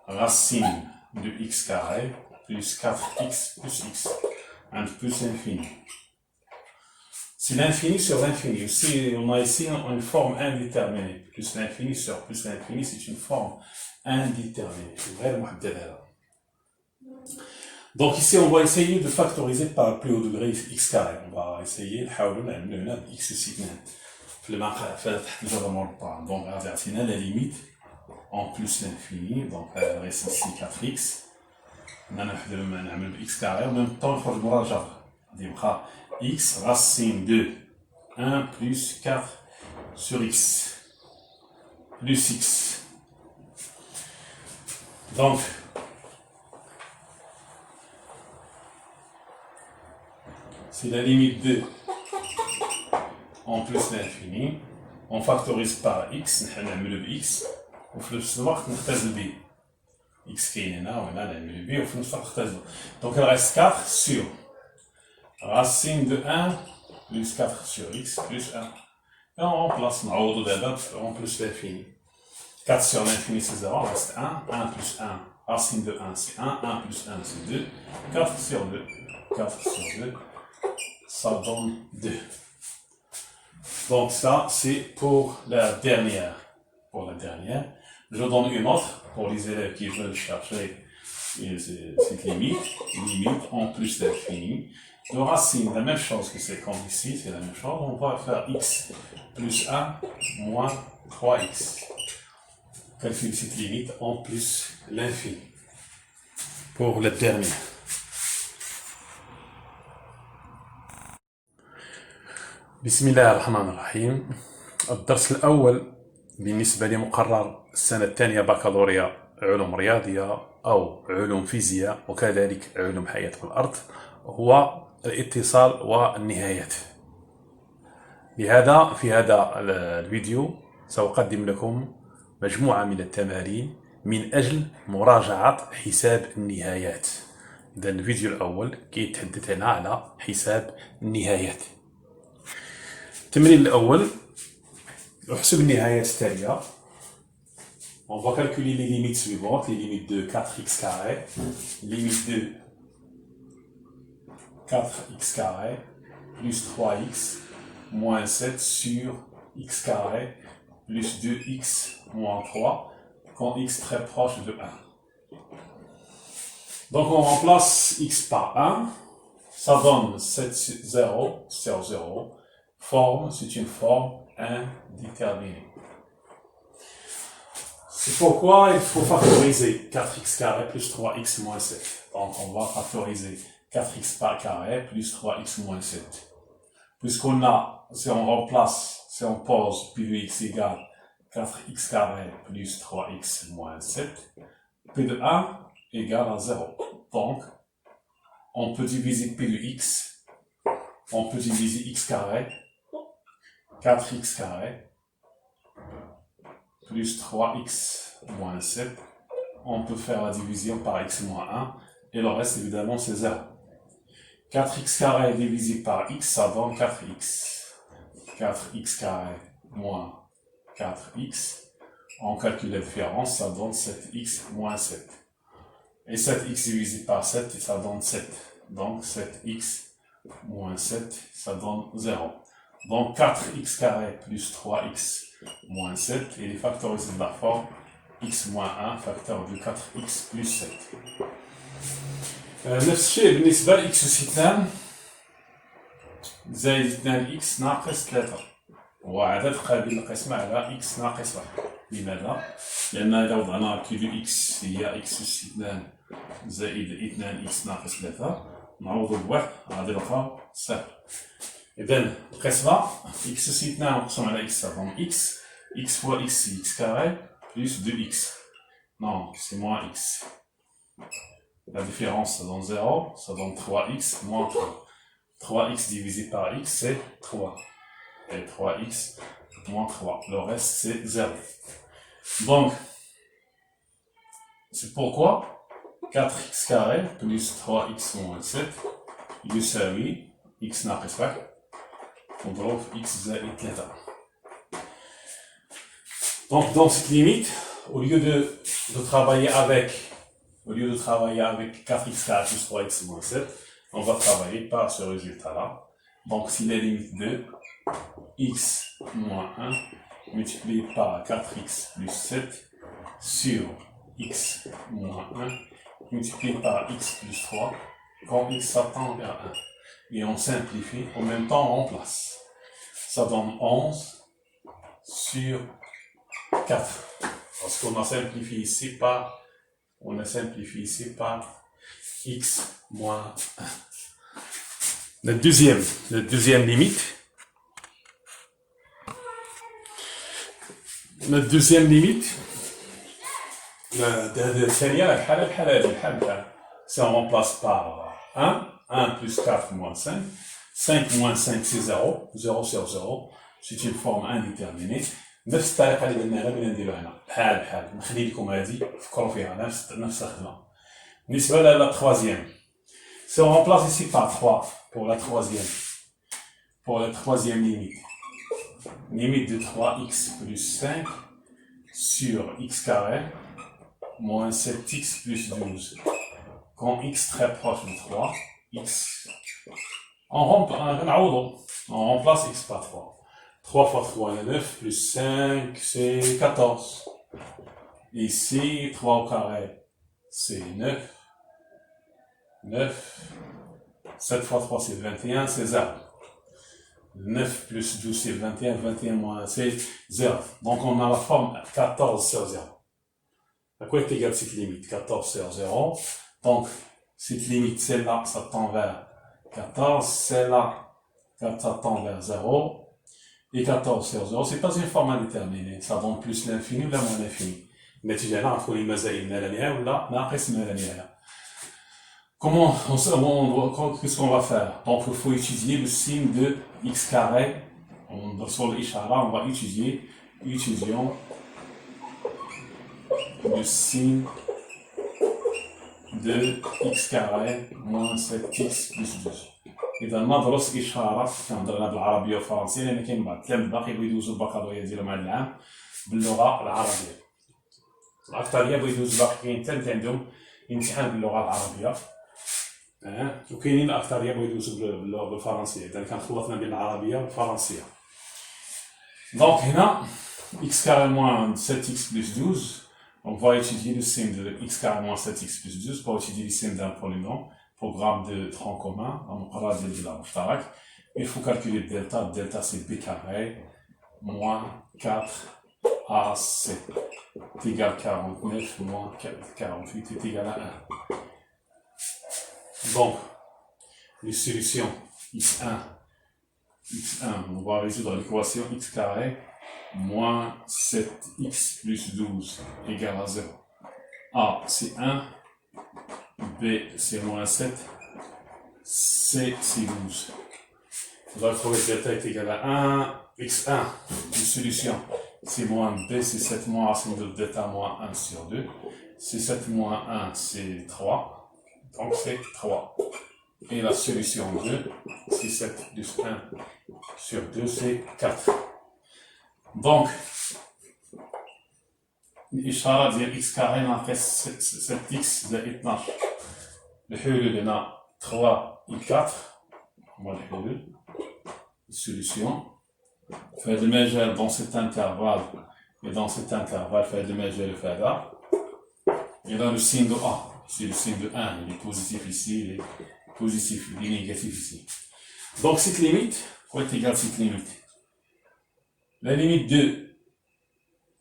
racine de x carré plus 4x plus x. Un plus l'infini. C'est l'infini sur l'infini. Aussi, on a ici une forme indéterminée. Plus l'infini sur plus l'infini, c'est une forme indéterminée. C'est vrai, donc ici, on va essayer de factoriser par le plus haut degré x carré. On va essayer de x aussi. Donc, on va faire la limite en plus l'infini. Donc, reste ici 4x. On a fait x carré. En même temps, il faut le x racine de 1 plus 4 sur x plus x. Donc, c'est la limite de en plus l'infini. On factorise par x, on a le x, ou في نفس الوقت نختزل b. x كاين هنا وهنا نعمل b وفي نفس الوقت نختزل. Donc il reste 4 sur racine de 1 plus 4 sur x plus 1. Et on remplace نعوضو دابا en plus l'infini. 4 sur l'infini c'est 0, il reste 1, 1 plus 1, racine de 1 c'est 1, 1 plus 1 c'est 2, 4 sur 2, 4 sur 2, ça donne 2. Donc ça c'est pour la dernière. Je donne une autre pour les élèves qui veulent chercher cette limite en plus l'infini. De racine, la même chose que c'est comme ici, c'est la même chose. On va faire x plus 1 moins 3x. Calcule cette limite en plus l'infini. Pour la dernière. بسم الله الرحمن الرحيم. الدرس الأول بالنسبة لمقرر السنة الثانية بكالوريا علوم رياضية أو علوم فيزياء وكذلك علوم حياة الأرض هو الاتصال والنهايات. لهذا في هذا الفيديو سأقدم لكم مجموعة من التمارين من أجل مراجعة حساب النهايات. إذا الفيديو الأول كيتحدث هنا على حساب النهايات. التمرين الأول احسب النهايات التالية. On va calculer les limites suivantes, les limites de 4x carré, limite de 4x carré plus 3x moins 7 sur x carré plus 2x moins 3 quand x très proche de 1. Donc on remplace x par 1, ça donne 7 0 sur 0. Forme, c'est une forme indéterminée. C'est pourquoi il faut factoriser 4x carré plus 3x moins 7. Donc on va factoriser 4x par carré plus 3x moins 7. Puisqu'on a, si on remplace, si on pose P de x égale 4x carré plus 3x moins 7, P de 1 égale à 0. Donc, on peut diviser P de x, on peut diviser x carré, 4x carré, plus 3x moins 7, on peut faire la division par x moins 1, et le reste évidemment c'est 0. 4x carré divisé par x, ça donne 4x. 4x carré moins 4x, on calcule la différence, ça donne 7x moins 7. Et 7x divisé par 7, ça donne 7. Donc 7x moins 7, ça donne 0. Donc 4x carré plus 3x moins 7, et les factorisés de la forme x moins 1 facteur de 4x plus 7. نفس الشيء بالنسبة ل x أس 2 زائد 2x ناقص 3 هو عدد قابل للقسمة على x ناقص 1. لماذا؟ لأن إذا وضعنا كيلو x هي x أس 2 زائد 2x ناقص 3 نعوضو بواحد غادي نلقاو صفر. إذن القسمة x سي 2 مقسوم على x ça donne x fois x c'est x carré plus 2x. Non, c'est moins x. La différence ça donne 0, ça donne 3x moins 3. 3x divisé par x c'est 3. Et 3x moins 3. Le reste c'est 0. Donc, c'est pourquoi 4x carré plus 3x moins 7 يساوي x ناقص 1 نضرب x زائد 3. Donc dans cette limite, au lieu de travailler avec 4x carré plus 3x moins 7, on va travailler par ce résultat-là. Donc si la limite de x moins 1 multiplié par 4x plus 7 sur x moins 1 multiplié par x plus 3 quand x s'attend vers 1. Et on simplifie, en même temps on remplace. Ça donne 11 sur 4. Parce qu'on a simplifié ici par x moins 1. La deuxième limite. La deuxième limite. Si on remplace par 1 plus 4 moins 5. 5 moins 5 c'est 0. 0 sur 0. C'est une forme indéterminée. نفس الطريقة اللي درناها بغينا نديروها هنا بحال نخلي لكم هذه فكروا فيها نفس الخدمة. بالنسبة لا troisième. Si on remplace ici par 3 pour la troisième limite. Limite de 3x plus 5 sur x carré moins 7x plus 12. Quand x très proche de 3, x. On remplace x par 3. 3 fois 3 est 9, plus 5 c'est 14. Ici, 3 au carré c'est 9. 7 fois 3 c'est 21, c'est 0. 9 plus 12 c'est 21, 21 moins c'est 0. Donc on a la forme 14 sur 0. À quoi est égale cette limite? 14 sur 0. Donc cette limite, celle-là, ça tend vers 14, celle-là, ça tend vers 0. Et 14 sur 0, c'est pas une forme indéterminée. Ça donne plus l'infini ou la moins l'infini. Mais tu viens entre les mazaïs la nière ou la naqis la nière. Qu'est-ce qu'on va faire? Donc il faut étudier le signe de x carré. Sur l'ishara, on va étudions le signe de x carré moins 7x plus 12. إذا ندرس إشارة كنهضر بالعربية والفرنسية لأن كاين بعض التلاميذ باقي بغاو يدوزو البكالوريا ديالهم هذا العام باللغة العربية. الأكثرية بغاو يدوزو باقي كاين حتى اللي عندهم امتحان باللغة العربية. وكاينين الأكثرية بغاو يدوزو بالفرنسية. إذا كان خلطنا بين العربية والفرنسية. دونك هنا x carré moins 7x plus 12. On va étudier le signe de x carré moins 7x plus 12 pour étudier le signe d'un polynôme. Programme de tronc commun, il faut calculer delta. Delta c'est b carré moins 4ac est égal à 49 moins 48 est égal à 1. Donc, les solutions x1, on va résoudre l'équation x carré moins 7x plus 12 égale à 0. A c'est 1. B c'est moins 7, C c'est 12. On va trouver que delta est égal à 1, x1, une solution, c'est moins B, c'est 7 moins A, c'est delta moins 1 sur 2. C'est 7 moins 1, c'est 3, donc c'est 3. Et la solution 2, c'est 7 plus 1 sur 2, c'est 4. Donc, الإشارة ديال x carré ناقص 7x زائد 12. الحلول هنا 3 et 4 هما الحلول السوليسيون في هذا المجال dans cet intervalle et dans cet intervalle في هذا المجال في هذا et dans le signe de A c'est le signe de 1 il est positif ici il est positif il est négatif ici. Donc cette limite quoi est égale cette limite? La limite de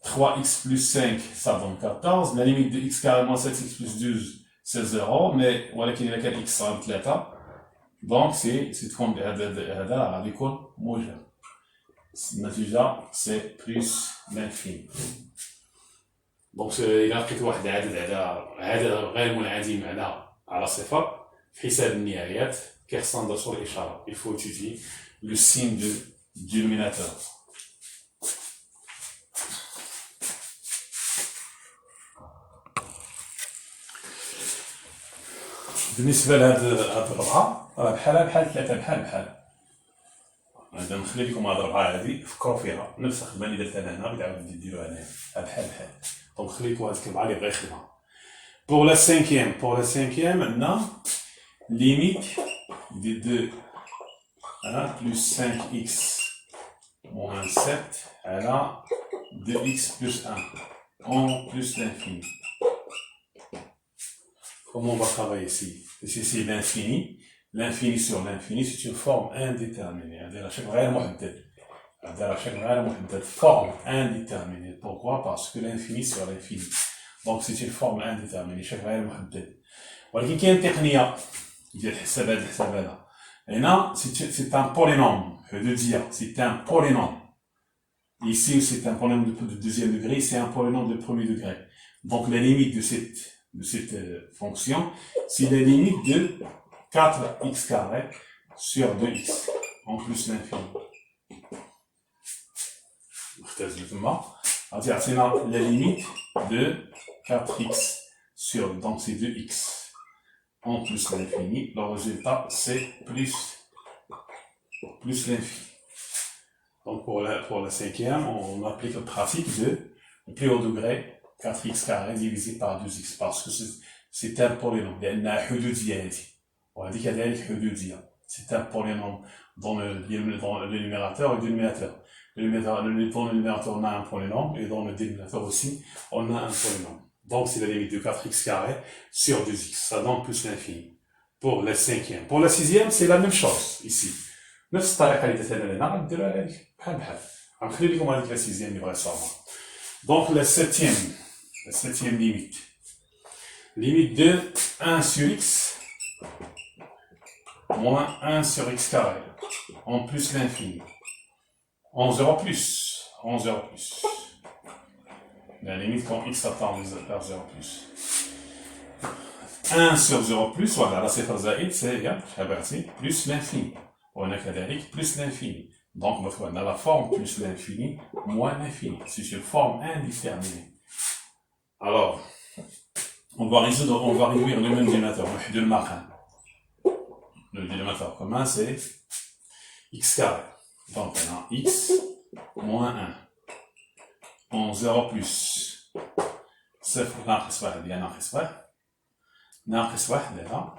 3x plus 5, ça donne 14. La limite de x carré moins 7x plus 12, c'est 0. Mais voilà qu'il y a x صار 3. دونك سي تكون هذا غادي يكون موجب. النتيجة سي بلس لانفيني. دونك إلا لقيت واحد العدد على غير منعدم على صفر في حساب النهايات كيخصنا ندرسو الإشارة. il faut étudier le signe du dénominateur. بالنسبة لهاد الربعة راه بحال ثلاثة بحال. هذا نخلي لكم هاد الربعة هادي فكروا فيها، نفس الخدمة اللي درتها أنا هنا غادي تعاودو ديروها هنايا بحال. دونك نخلي لكم هاديك الربعة اللي بغا يخدمها. Pour la cinquième, عندنا limite de 2 plus 5x moins 7 على 2x plus 1 en plus l'infini. Comment on va travailler ici? Ici c'est l'infini. L'infini sur l'infini, c'est une forme indéterminée. Forme indéterminée. Pourquoi? Parce que l'infini sur l'infini. Donc c'est une forme indéterminée. ولكن كاين تقنية ديال حساب هاد الحساب هذا. هنا c'est un polynôme. Je veux dire, c'est un polynôme. Ici c'est un polynôme de deuxième degré, c'est un polynôme de premier degré. Donc la limite de cette fonction, c'est la limite de 4x carré sur 2x en plus l'infini. C'est-à-dire la limite de 4x sur, donc c'est 2x en plus l'infini. Le résultat c'est plus l'infini. Donc pour la cinquième, on applique le principe de le plus haut degré 4x carré divisé par 2x parce que c'est un polynôme. Il y a une حدودية هذه. وهذه كذلك حدودية. C'est un polynôme dans le numérateur et le dénominateur. Dans le numérateur, on a un polynôme et dans le dénominateur aussi, on a un polynôme. Donc, c'est la limite de 4x carré sur 2x. Ça donne plus l'infini. Pour la cinquième. Pour la sixième, c'est la même chose ici. نفس الطريقة اللي درتها لنا غنديروها لهاديك بحال. غنخلي لكم هذيك لا سيزيام اللي بغا يصاوبها. Donc, la septième limite. Limite de 1 sur x moins 1 sur x carré en plus l'infini. En 0 plus. La limite quand x attend vers 0 plus. 1 sur 0 plus, voilà, la صفر زائد c'est plus l'infini. On a كذلك plus l'infini. Donc, on a la forme plus l'infini moins l'infini. C'est une forme indéterminée. Alors, on va réduire le même dénominateur. Le dénominateur commun, c'est x carré. Donc, on a x moins 1. En 0 plus. صفر ناقص واحد هي ناقص واحد هذا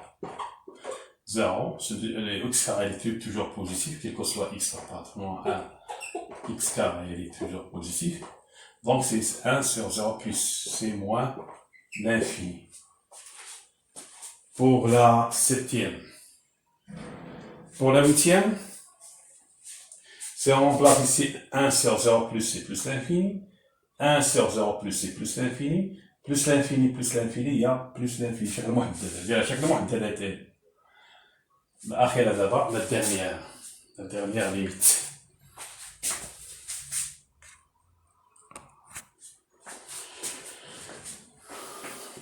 0. Le x carré est toujours positif, quel que soit x appartenant à x carré, il est toujours positif. Donc c'est 1 sur 0 plus, c'est moins l'infini. Pour la septième. Pour la huitième, c'est on remplace ici 1 sur 0 plus, c'est plus l'infini. 1 sur 0 plus, c'est plus l'infini. Plus l'infini, il y a plus l'infini. شكل محدد. الأخيرة دابا la dernière limite.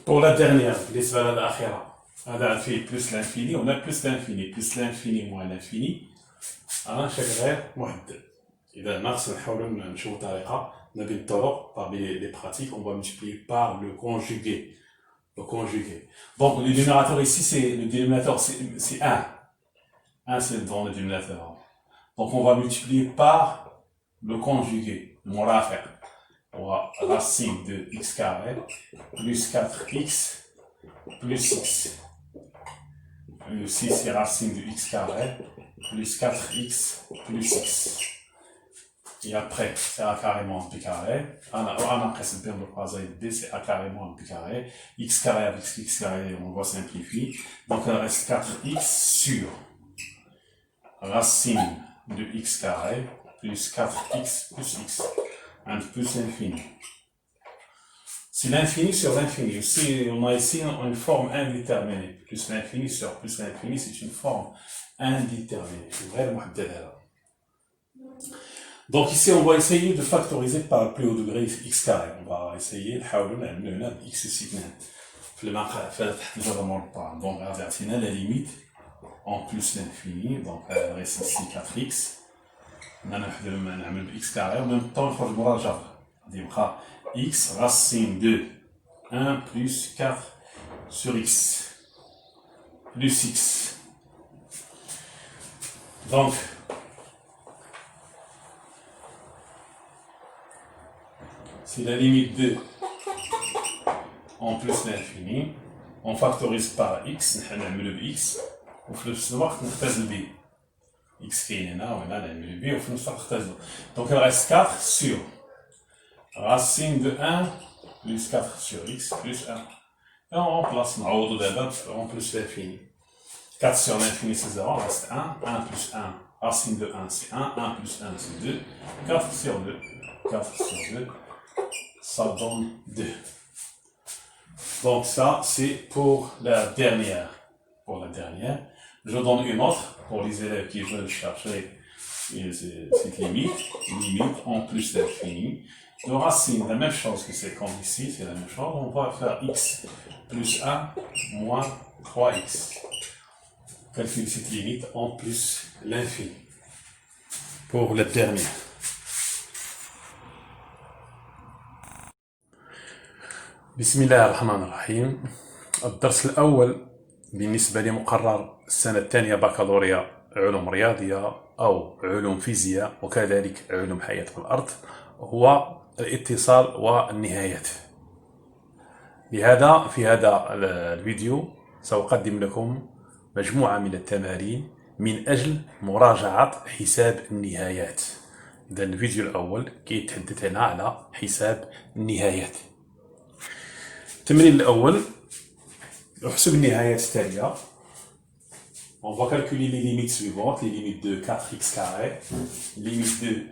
Pour la dernière, بالنسبة للأخيرة هذا فيه plus l'infini, on a plus l'infini moins l'infini. أنا شكل غير محدد. إذا ناقص نحاولوا نشوفوا طريقة ما بين الطرق parmi les pratiques, on va multiplier par le conjugué. Donc le dénominateur ici, le dénominateur c'est 1. 1 c'est dans le dénominateur. Donc on va multiplier par le conjugué. On va faire. On va racine de x carré plus 4x plus x. Le 6 c'est racine de x carré plus 4x plus x. Et après, c'est a carrément pi carré. C'est a carrément pi carré. X carré avec x carré, on va simplifier. Donc, il reste 4x sur racine de x carré plus 4x plus x. Un plus l'infini. C'est l'infini sur l'infini. Ici, on a ici une forme indéterminée. Plus l'infini sur plus l'infini, c'est une forme indéterminée. Donc ici, on va essayer de factoriser par le plus haut degré x carré. On va essayer de faire x سي 2 في المقام فتحت الجبر مربع. Donc عطينا la limite en plus l'infini. Donc reste ici 4x. نعمل بx carré en même temps نخرج برا الجبر. غادي يبقى x racine de 1 plus 4 sur x plus x. Donc c'est la limite de en plus l'infini. On factorise par x, نعملو ب x وفي نفس الوقت نختزل ب x كاين هنا وهنا نعملو ب وفي نفس الوقت نختزلو. Donc il reste 4 sur racine de 1 plus 4 sur x plus 1. Et on remplace, نعوضو دابا en plus l'infini. 4 sur l'infini c'est 0, reste 1, 1 plus 1, racine de 1 c'est 1, 1 plus 1 c'est 2, 4 sur 2, 4 sur 2, ça donne 2. Donc ça, c'est pour la dernière. Pour la dernière. Je donne une autre pour les élèves qui veulent chercher cette limite. Limite en plus l'infini. Le racine, la même chose que c'est comme ici, c'est la même chose. On va faire x plus 1 moins 3x. Calcule cette limite en plus l'infini. Pour la dernière. بسم الله الرحمن الرحيم. الدرس الأول بالنسبة لمقرر السنة الثانية بكالوريا علوم رياضية أو علوم فيزياء وكذلك علوم حياة الأرض هو الاتصال والنهايات. لهذا في هذا الفيديو سأقدم لكم مجموعة من التمارين من أجل مراجعة حساب النهايات. إذا الفيديو الأول كيتحدث هنا على حساب النهايات. التمرين الأول احسب النهايات التالية. On va calculer les limites suivantes, les limites de 4x carré, limite de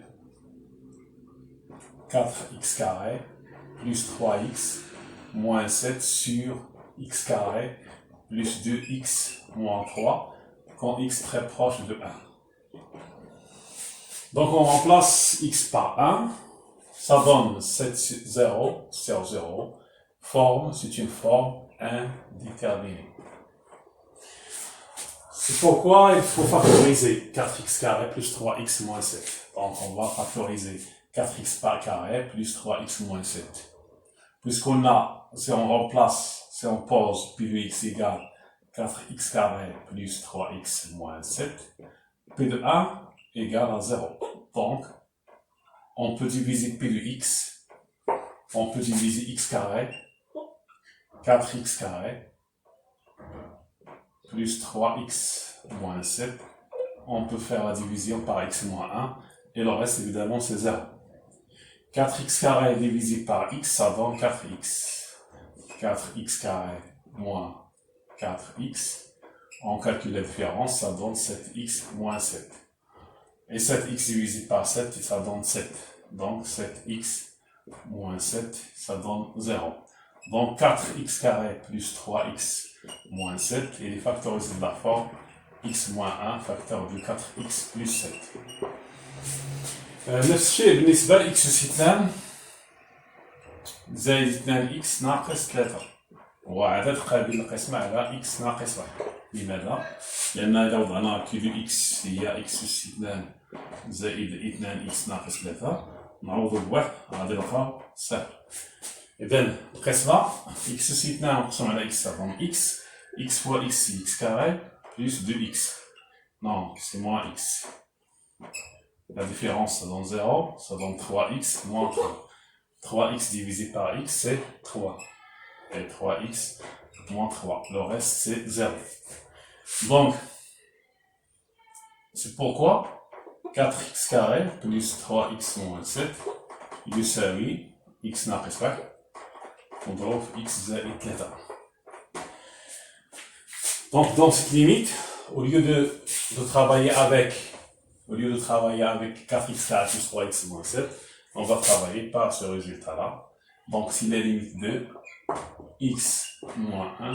4x carré plus 3x moins 7 sur x carré plus 2x moins 3 quand x très proche de 1. Donc on remplace x par 1, ça donne 7 0 sur 0. Forme, c'est une forme indéterminée. C'est pourquoi il faut factoriser 4x carré plus 3x moins 7. Donc on va factoriser 4x par carré plus 3x moins 7. Puisqu'on a, si on remplace, si on pose P de x égale 4x carré plus 3x moins 7, P de 1 égale à 0. Donc, on peut diviser P de x, on peut diviser x carré 4x carré plus 3x moins 7, on peut faire la division par x moins 1, et le reste évidemment c'est 0. 4x carré divisé par x, ça donne 4x. 4x carré moins 4x, on calcule la différence, ça donne 7x moins 7. Et 7x divisé par 7, ça donne 7. Donc 7x moins 7, ça donne 0. Donc 4x carré plus 3x moins 7, et les factorisés de la forme x moins 1 facteur de 4x plus 7. نفس الشيء بالنسبة ل x أس 2 زائد 2x ناقص 3 هو عدد قابل للقسمة على x ناقص 1. لماذا؟ لأن إذا وضعنا كي دو x هي x أس 2 زائد 2x ناقص 3 نعوضو بواحد غادي نلقاو صفر. إذا القسمة x أس 2 مقسوم على x donc x fois x c'est x carré plus 2x. Non, c'est moins x. La différence ça donne 0, ça donne 3x moins 3. 3x divisé par x c'est 3. Et 3x moins 3. Le reste c'est 0. Donc, c'est pourquoi 4x carré plus 3x moins 7 يساوي x ناقص 1 نضرب في x زائد 3. Donc dans cette limite, au lieu de travailler avec 4x carré plus 3x moins 7, on va travailler par ce résultat-là. Donc si la limite de x moins 1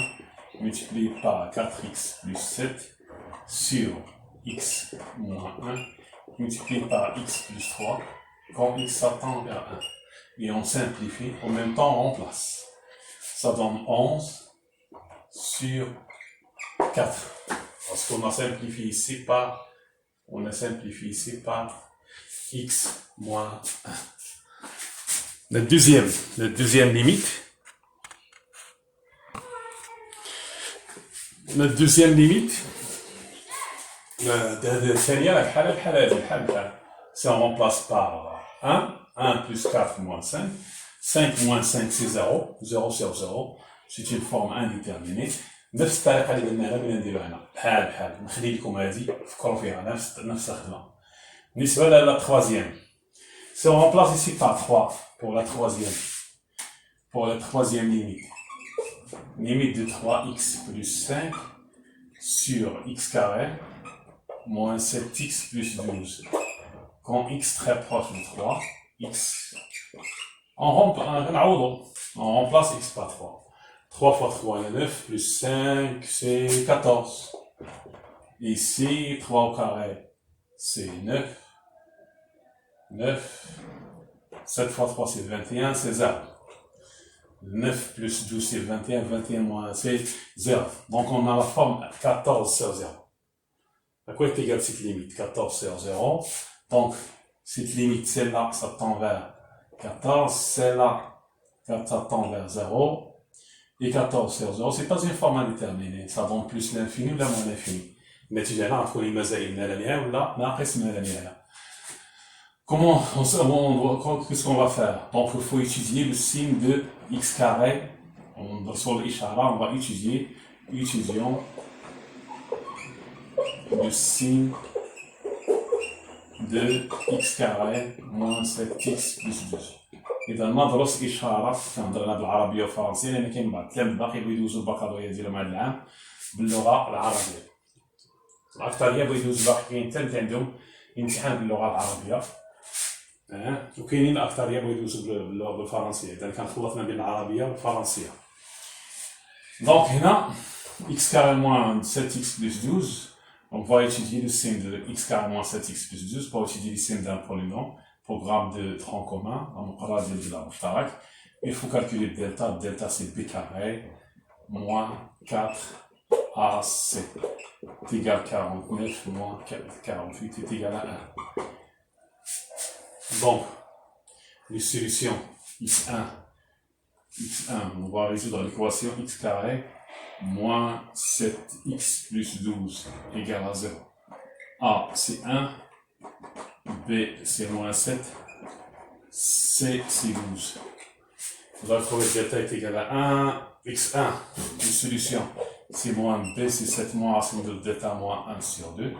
multiplié par 4x plus 7 sur x moins 1 multiplié par x plus 3 quand x s'attend vers 1. Et on simplifie, en même temps on remplace. Ça donne 11 sur 4. Parce qu'on a simplifié ici par, x moins 1. La deuxième limite. La deuxième limite. Si on remplace par 1 plus 4 moins 5. 5 moins 5 c'est 0. 0 sur 0. C'est une forme indéterminée. نفس الطريقه اللي قلناها بغينا نديروها هنا بحال نخلي لكم هذه فكروا فيها نفس الخدمه. بالنسبه لا troisième, si on remplace ici par 3 pour la troisième limite de 3x plus 5 sur x carré moins 7x plus 12 quand x très proche de 3 x on remplace x par 3. 3 fois 3 est 9, plus 5, c'est 14. Ici, 3 au carré, c'est 9. 9. 7 fois 3, c'est 21, c'est 0. 9 plus 12, c'est 21. 21 moins 1, c'est 0. Donc, on a la forme 14 sur 0. À quoi est égale cette limite? 14 sur 0. Donc, cette limite, celle-là, ça tend vers 14. Celle-là, ça tend vers 0. Et 14 sur 0, c'est pas une forme indéterminée. Ça donne plus l'infini ou la moins l'infini. النتيجة هنا غتكون إما زائد من النهاية ولا ناقص من النهاية. Comment qu'est-ce qu'on va faire? Donc il faut étudier le signe de x carré. Sur l'ishara, on va étudions le signe de x carré moins 7x plus 12. إذا ندرس إشارة كنهضر أنا بالعربية والفرنسية لأن كاين بعض التلاميذ باقي بغاو يدوزو البكالوريا ديالهم هاد العام باللغة العربية. الأكثرية بغاو يدوزو باقي كاين حتى اللي عندهم امتحان باللغة العربية. وكاينين الأكثرية بغاو يدوزو بالفرنسية. إذا كان خلطنا بين العربية والفرنسية. دونك هنا x carré moins 7x plus 12. On va étudier le signe de x carré moins 7x plus 12 pour étudier le signe d'un polynôme. Programme de tronc commun, il faut calculer delta. Delta c'est b carré moins 4ac est égal à 49 moins 48 est égal à 1. Donc, les solutions x1, on va résoudre l'équation x carré moins 7x plus 12 égale à 0. A c'est 1. B c'est moins 7, C c'est 12. On va trouver delta est égal à 1, x1, une solution, c'est moins B, c'est 7 moins A, c'est delta moins 1 sur 2.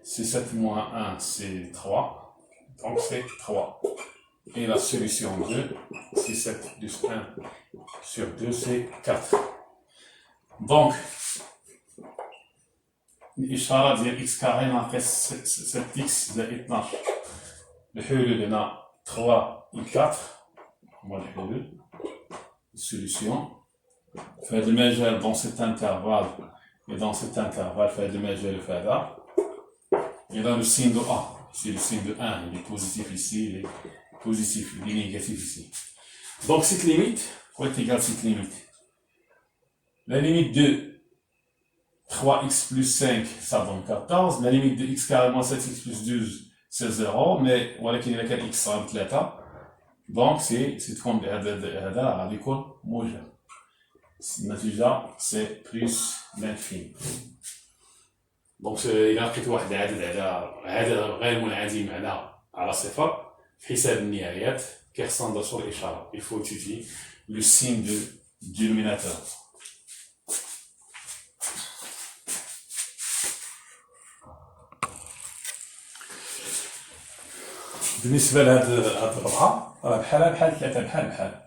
C'est 7 moins 1, c'est 3, donc c'est 3. Et la solution 2, c'est 7 plus 1 sur 2, c'est 4. Donc, الإشارة ديال x carré ناقص 7x زائد 12. الحلول هنا 3 et 4 هما الحلول السوليسيون في هذا المجال dans cet intervalle et dans cet intervalle في هذا المجال وفي هذا. Et là le signe de A, c'est le signe de 1, il est positif ici, il est positif, il est négatif ici. Donc cette limite, quoi est égale cette limite? La limite de 3x plus 5, ça donne 14. La limite de x carré moins 7x plus 12, c'est 0. Mais voilà qu'il y a x صار 3. Donc c'est تكون هذا غادي يكون موجب. النتيجة c'est plus l'infini. دونك إلا لقيت واحد العدد على غير منعدم على صفر في حساب النهايات كيخصنا ندرسو الإشارة. Il faut étudier le signe de dénominateur. بالنسبه لهاد الربعه راه بحال ثلاثه بحال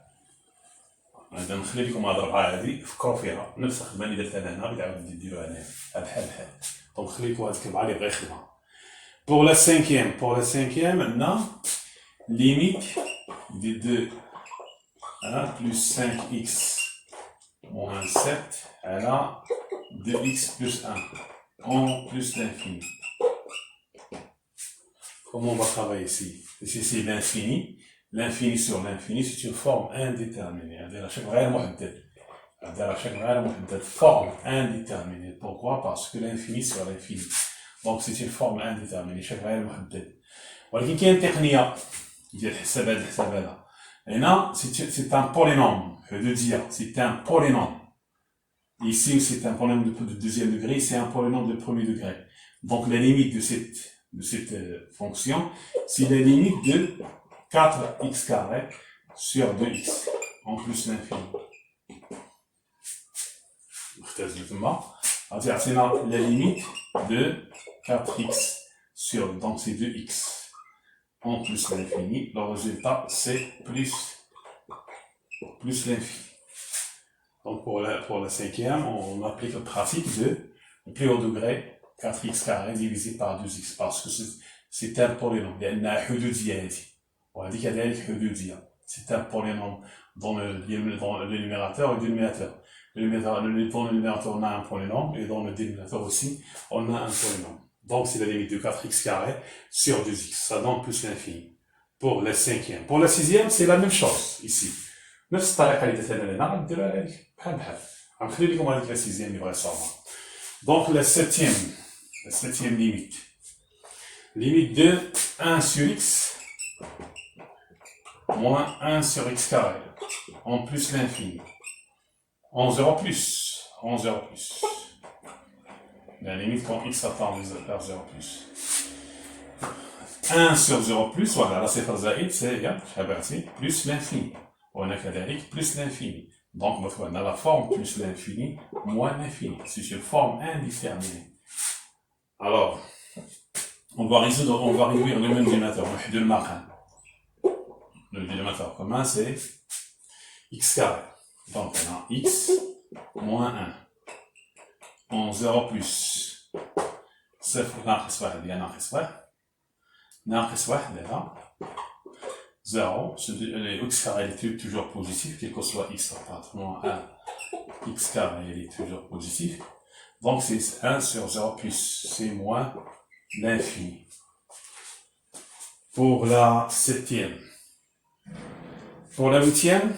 هذا نخلي لكم هاد الربعه هادي فكروا فيها نفس الخدمه اللي درتها انا هنا غادي ديروها هنايا بحال دونك نخلي لكم هاد الربعه اللي بغا يخدمها. Pour la cinquième عندنا limite des deux 1 plus 5x moins 7 à 2x plus 1 en plus l'infini. Comment on va travailler ici? Ici c'est l'infini. L'infini sur l'infini, c'est une forme indéterminée. Forme indéterminée. Pourquoi? Parce que l'infini sur l'infini. Donc c'est une forme indéterminée. ولكن كاين تقنيه ديال الحسابات هذا. هنا c'est un polynôme. Je veux dire, c'est un polynôme. Ici, c'est un polynôme de deuxième degré, c'est un polynôme de premier degré. Donc la limite de cette fonction, c'est la limite de 4x carré sur 2x en plus l'infini. C'est la limite de 4x sur, donc c'est 2x en plus l'infini. Le résultat, c'est plus l'infini. Donc pour la cinquième, on applique la pratique de plus haut degré 4x carré divisé par 2x parce que c'est un polynôme. Il y a une حدودية هذه. وهذه كذلك حدودية. C'est un polynôme dans le numérateur et le dénominateur. Dans le numérateur, on a un polynôme et dans le dénominateur aussi, on a un polynôme. Donc c'est la limite de 4x carré sur 2x. Ça donne plus l'infini. Pour la cinquième. Pour la sixième, c'est la même chose ici. نفس الطريقة اللي درتها لنا غنديروها لهاديك بحال بحال. غنخلي لكم هذيك لا سيزيام اللي بغا يصاوبها. Donc la septième limite. Limite de 1 sur x moins 1 sur x carré en plus l'infini. En 0 plus. La limite quand x attend vers 0 plus. 1 sur 0 plus, voilà, la صفر زائد c'est plus l'infini. On a كذلك plus l'infini. Donc, on a la forme plus l'infini moins l'infini. C'est une forme indéterminée. Alors, on va réduire le même dénominateur. Le dénominateur commun, c'est x carré. Donc, on a x moins 1. En 0 plus. صفر ناقص 1 هي ناقص 1 là. 0, le x carré est toujours positif, quel que soit x moins 1, x carré est toujours positif. Donc c'est 1 sur 0 plus, c'est moins l'infini. Pour la septième. Pour la huitième,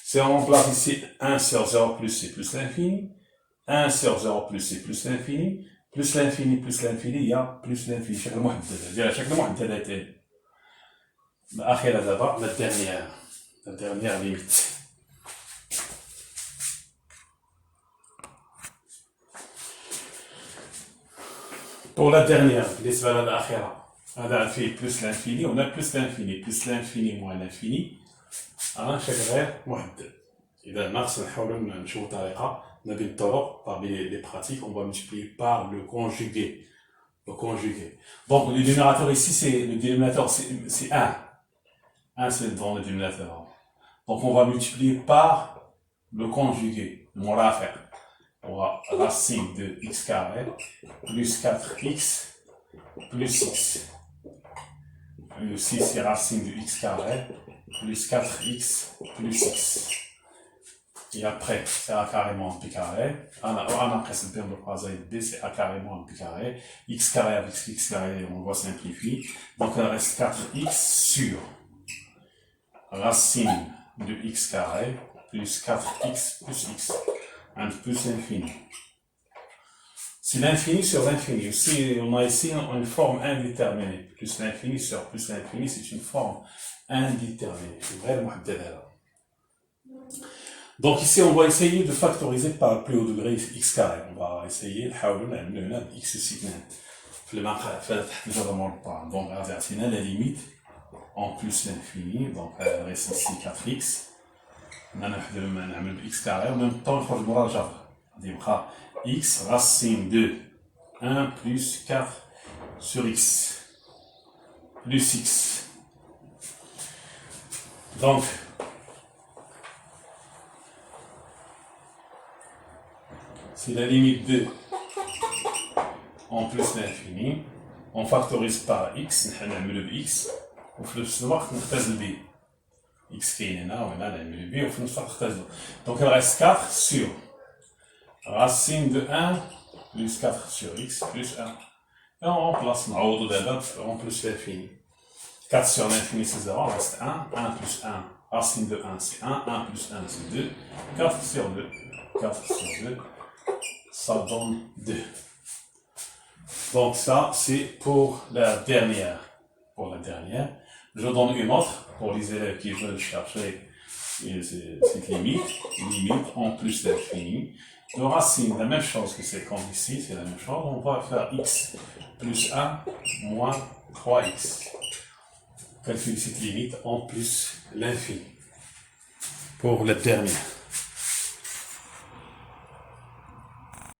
c'est on remplace ici 1 sur 0 plus, c'est plus l'infini. 1 sur 0 plus, c'est plus l'infini. Plus l'infini, il y a plus l'infini. Chaque محدد. الأخيرة دابا la dernière limite. Pour la dernière, بالنسبة للأخيرة هذا فيه plus l'infini, on a plus l'infini moins l'infini شكل غير محدد. إذا ناقص نحاولوا نشوفوا طريقة ما بين الطرق parmi les pratiques, on va multiplier par le conjugué. Donc le dénominateur ici, c'est 1. 1 c'est dans le dénominateur. Donc on va multiplier par le conjugué, le murafi'. On va racine de x carré plus 4x plus 6. Le 6 c'est racine de x carré plus 4x plus 6. Et après, c'est a carré moins pi carré. Après, c'est le terme de croisade b, c'est a carré moins pi carré. X carré avec x carré, on va simplifier. Donc, il reste 4x sur racine de x carré plus 4x plus x. Un plus l'infini. C'est l'infini sur l'infini. Aussi, on a ici une forme indéterminée. Plus l'infini sur plus l'infini, c'est une forme indéterminée. C'est vrai, le donc ici, on va essayer de factoriser par le plus haut degré x carré. On va essayer de faire x سي 2. Donc, on a la limite en plus l'infini. Donc, il reste ici 4x. On a x carré. En même temps, on va faire x racine de 1 plus 4 sur x plus x. Donc, c'est la limite de en plus l'infini. On factorise par x, on a le x, ou le soir, on fait le b. x qui est là, on a la b, au fond, donc il reste 4 sur racine de 1 plus 4 sur x plus 1. Et on remplace, on plus l'infini. 4 sur l'infini c'est 0, il reste 1, 1 plus 1, racine de 1 c'est 1, 1 plus 1 c'est 2, 4 sur 2, 4 sur 2, ça donne 2. Donc ça c'est pour la dernière. Je donne une autre pour les élèves qui veulent chercher cette limite en plus l'infini. De racine, la même chose que c'est comme ici, c'est la même chose. On va faire x plus 1 moins 3x. Calculer cette limite en plus l'infini. Pour la dernière.